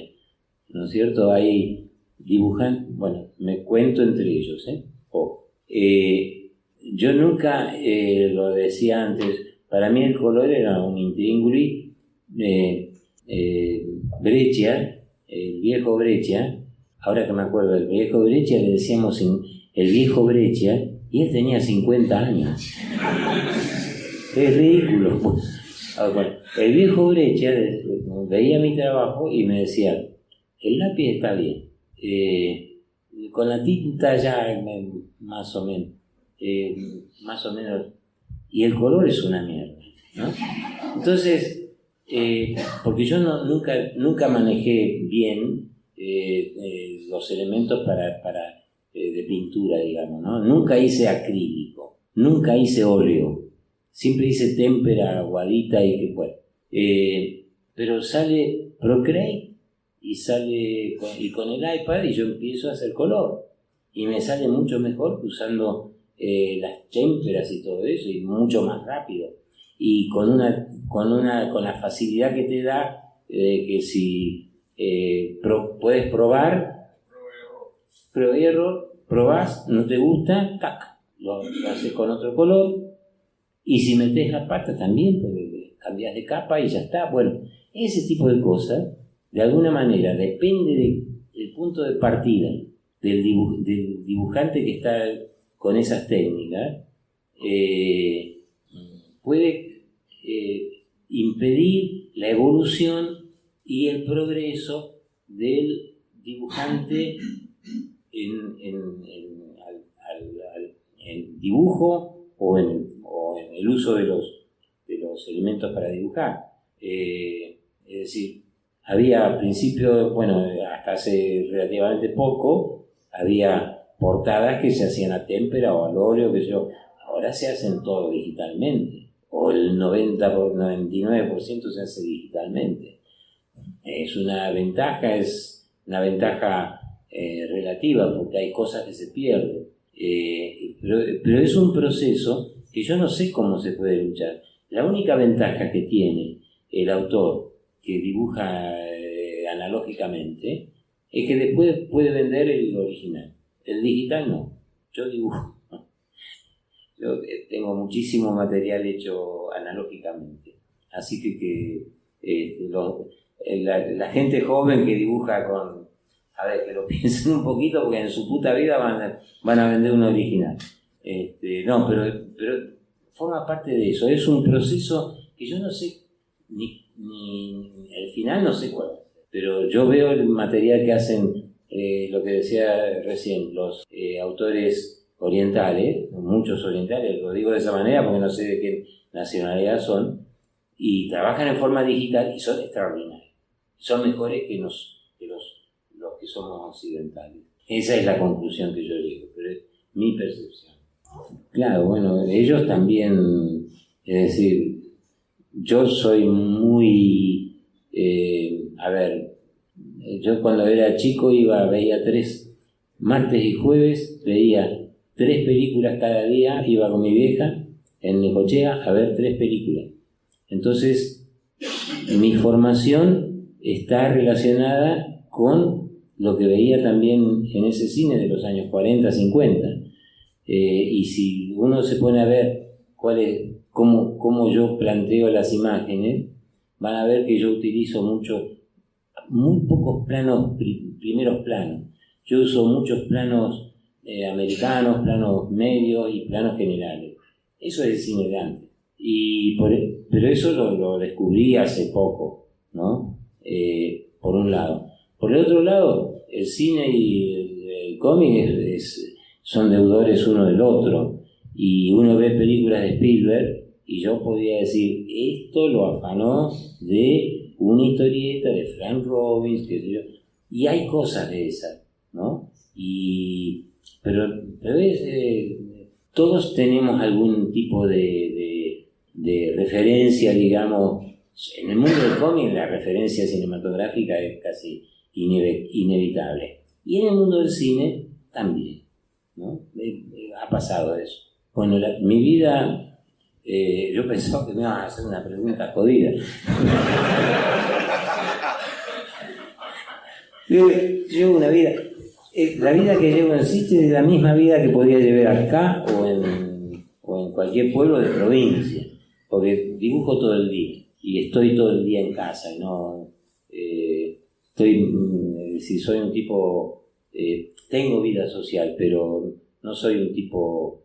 ¿no es cierto? Hay dibujantes, bueno, me cuento entre ellos, yo nunca, lo decía antes, para mí el color era un intríngulis. Breccia, el viejo Breccia, ahora que me acuerdo, el viejo Breccia le decíamos el viejo Breccia, y él tenía 50 años. Es ridículo. Bueno, el viejo Breccia veía mi trabajo y me decía, el lápiz está bien, con la tinta ya más o menos, y el color es una mierda, ¿no? Entonces, porque yo nunca manejé bien los elementos para de pintura, digamos, ¿no? Nunca hice acrílico, nunca hice óleo, siempre hice témpera, aguadita y que bueno. Pero sale Procreate y con el iPad y yo empiezo a hacer color. Y me sale mucho mejor que usando las témperas y todo eso, y mucho más rápido. Y con la facilidad que te da, que si puedes probar, prueba y error, probás, no te gusta, tac, lo haces con otro color. Y si metes la pata también, pues cambias de capa y ya está. Bueno, ese tipo de cosas, de alguna manera, depende del punto de partida del dibujante que está con esas técnicas, puede impedir la evolución y el progreso del dibujante en dibujo o en el uso de los elementos para dibujar. Es decir, había al principio, bueno, hasta hace relativamente poco, había portadas que se hacían a témpera o al óleo, que yo, ahora se hacen todo digitalmente, o el 99% se hace digitalmente. Es una ventaja relativa, porque hay cosas que se pierden. Pero es un proceso que yo no sé cómo se puede luchar. La única ventaja que tiene el autor que dibuja analógicamente es que después puede vender el original. El digital no. Yo dibujo. Yo tengo muchísimo material hecho analógicamente. Así que la gente joven que dibuja con... A ver, que lo piensen un poquito porque en su puta vida van a vender un original. No, pero forma parte de eso. Es un proceso que yo no sé, ni el final no sé cuál. Pero yo veo el material que hacen, lo que decía recién, los autores orientales, muchos orientales, lo digo de esa manera porque no sé de qué nacionalidad son, y trabajan en forma digital y son extraordinarios. Son mejores que los que somos occidentales. Esa es la conclusión que yo llego, pero es mi percepción. Claro, bueno, ellos también, es decir, yo soy muy... yo cuando era chico veía martes y jueves, veía 3 películas cada día, iba con mi vieja en Necochea a ver 3 películas. Entonces, mi formación está relacionada con lo que veía también en ese cine de los años 40, 50. Y si uno se pone a ver cómo yo planteo las imágenes, van a ver que yo utilizo muy pocos primeros planos. Yo uso muchos planos americanos, planos medios y planos generales. Eso es el cine de antes. Pero eso lo descubrí hace poco, ¿no? Por un lado. Por el otro lado, el cine y el cómic son deudores uno del otro. Y uno ve películas de Spielberg y yo podría decir, esto lo afanó de una historieta de Frank Robbins, qué sé yo. Y hay cosas de esas, ¿no? Pero todos tenemos algún tipo de referencia, digamos. En el mundo del cómic la referencia cinematográfica es casi inevitable. Y en el mundo del cine también, ¿no? Ha pasado eso. Bueno, mi vida, yo pensaba que me iban a hacer una pregunta jodida. Yo llevo una vida, la vida que llevo en Sitges es la misma vida que podría llevar acá o en cualquier pueblo de provincia, porque dibujo todo el día y estoy todo el día en casa y no si soy un tipo, tengo vida social, pero no soy un tipo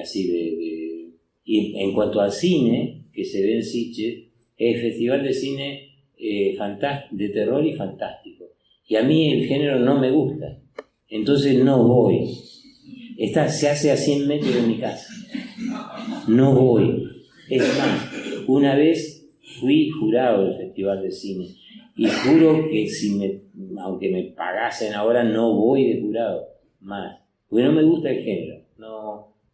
así y en cuanto al cine que se ve en Sitges, es el festival de cine de terror y fantástico. Y a mí el género no me gusta, entonces no voy. Se hace a 100 metros de mi casa. No voy. Es más, una vez fui jurado del festival de cine y juro que aunque me pagasen ahora, no voy de jurado más, porque no me gusta el género.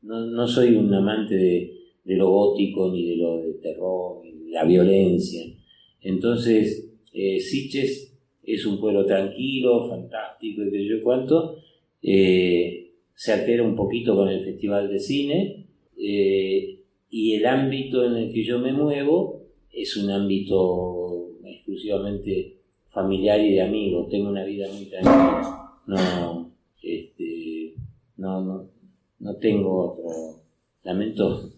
no soy un amante de lo gótico, ni de lo de terror, ni de la violencia. Entonces, Sitges es un pueblo tranquilo, fantástico, y qué sé yo cuánto. Se altera un poquito con el Festival de Cine, y el ámbito en el que yo me muevo es un ámbito exclusivamente familiar y de amigos. Tengo una vida muy tranquila. No tengo otro. Lamento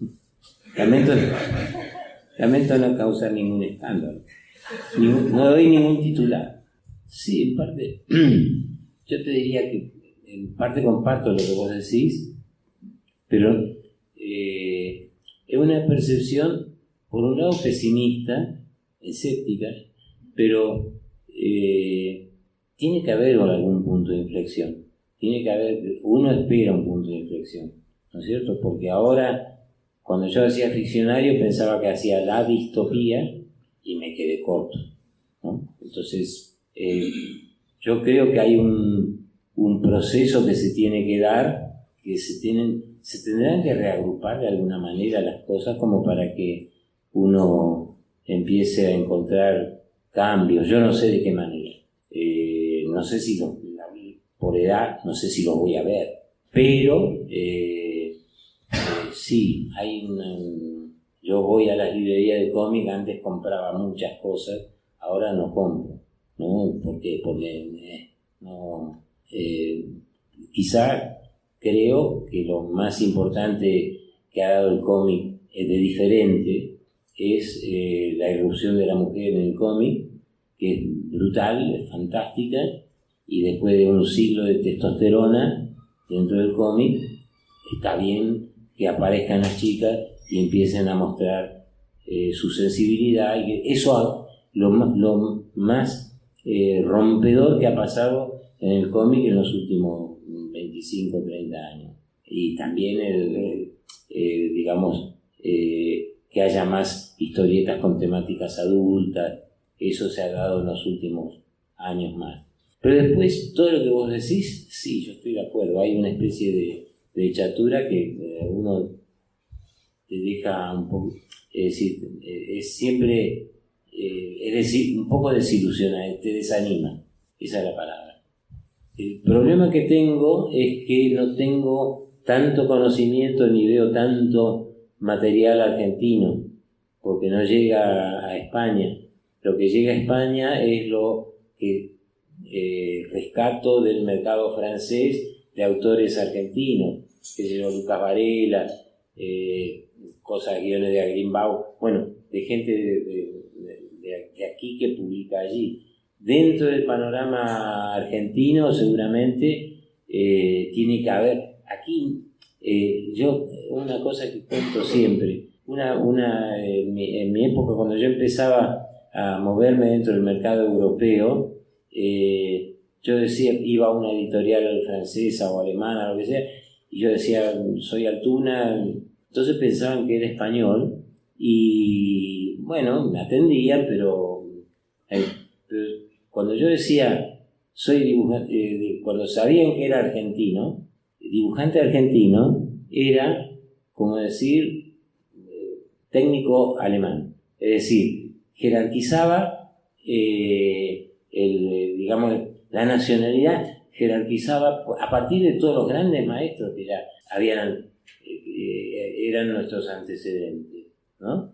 no causar ningún escándalo. No doy ningún titular. Sí, en parte, yo te diría que en parte comparto lo que vos decís, pero es una percepción, por un lado pesimista, escéptica, pero tiene que haber algún punto de inflexión. Uno espera un punto de inflexión, ¿no es cierto? Porque ahora, cuando yo hacía Ficcionario, pensaba que hacía la distopía y me quedé corto, ¿no? Entonces, yo creo que hay un proceso que se tiene que dar, que se tendrán que reagrupar de alguna manera las cosas como para que uno empiece a encontrar cambios. Yo no sé de qué manera. No sé si por edad, no sé si los voy a ver, pero sí, yo voy a las librerías de cómic. Antes compraba muchas cosas, ahora no compro, ¿no? Porque no, quizá creo que lo más importante que ha dado el cómic de diferente es la irrupción de la mujer en el cómic, que es brutal, es fantástica, y después de un siglo de testosterona dentro del cómic, está bien que aparezcan las chicas y empiecen a mostrar su sensibilidad, y que eso lo más rompedor que ha pasado en el cómic en los últimos 25, 30 años. Y también digamos, que haya más historietas con temáticas adultas, eso se ha dado en los últimos años más. Pero después, todo lo que vos decís, sí, yo estoy de acuerdo, hay una especie de chatura que uno te deja un poco, es decir, es siempre, es decir, un poco desilusionante, te desanima, esa es la palabra. El problema que tengo es que no tengo tanto conocimiento ni veo tanto material argentino, porque no llega a España. Lo que llega a España es lo que rescato del mercado francés de autores argentinos, que se llama Lucas Varela, guiones de Agrimbau, bueno, de gente de aquí que publica allí. Dentro del panorama argentino seguramente tiene que haber, aquí yo una cosa que cuento siempre, en mi época, cuando yo empezaba a moverme dentro del mercado europeo, yo decía, iba a una editorial francesa o alemana, lo que sea, y yo decía, soy Altuna, entonces pensaban que era español, y bueno, me atendían, pero cuando yo decía, soy dibujante, cuando sabían que era argentino, dibujante argentino era como decir técnico alemán, es decir, jerarquizaba digamos, la nacionalidad, jerarquizaba a partir de todos los grandes maestros que ya eran nuestros antecedentes, ¿no?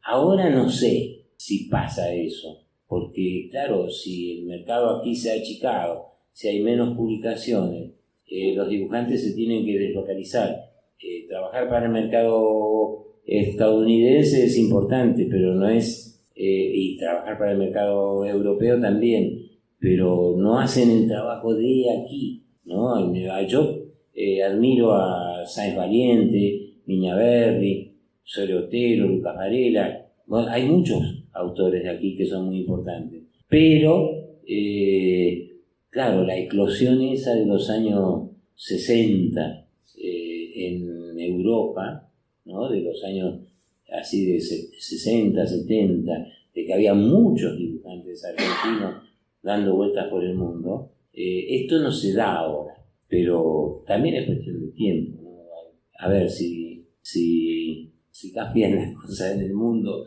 Ahora no sé si pasa eso, porque claro, si el mercado aquí se ha achicado, si hay menos publicaciones, los dibujantes se tienen que deslocalizar. Trabajar para el mercado estadounidense es importante, pero no es, y trabajar para el mercado europeo también, pero no hacen el trabajo de aquí, ¿no? Yo admiro a Sáenz Valiente, Miñaverri, Soria Otero, Lucas Varela. Bueno, hay muchos autores de aquí que son muy importantes, pero claro, la eclosión esa de los años 60 en Europa, ¿no? De los años así de 60, 70, de que había muchos dibujantes argentinos dando vueltas por el mundo, esto no se da ahora, pero también es cuestión de tiempo, ¿no? a ver, si cambian las cosas en el mundo,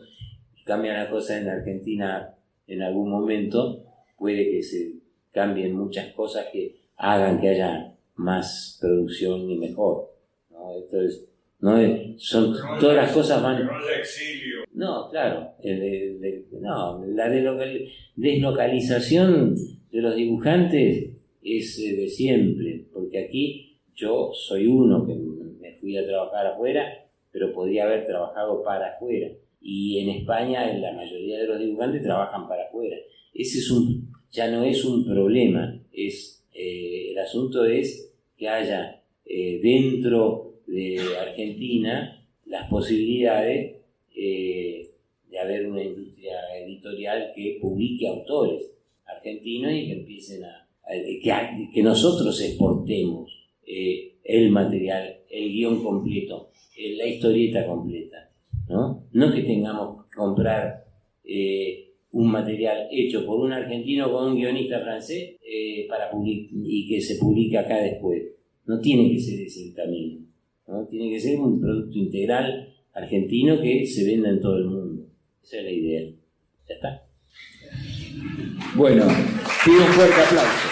cambian las cosas en Argentina en algún momento, puede que se cambien muchas cosas que hagan que haya más producción y mejor, ¿no? Esto es, son todas las cosas van. No haya exilio. No, claro, la deslocalización de los dibujantes es de siempre, porque aquí yo soy uno que me fui a trabajar afuera, pero podría haber trabajado para afuera. Y en España la mayoría de los dibujantes trabajan para afuera. Ese ya no es un problema, el asunto es que haya dentro de Argentina las posibilidades de haber una industria editorial que publique autores argentinos y que empiecen que nosotros exportemos el material, el guión completo, la historieta completa, ¿no? No que tengamos que comprar un material hecho por un argentino con un guionista francés y que se publique acá después. No tiene que ser ese el camino, ¿no? Tiene que ser un producto integral argentino que se venda en todo el mundo. Esa es la idea. Ya está. Bueno, pido un fuerte aplauso.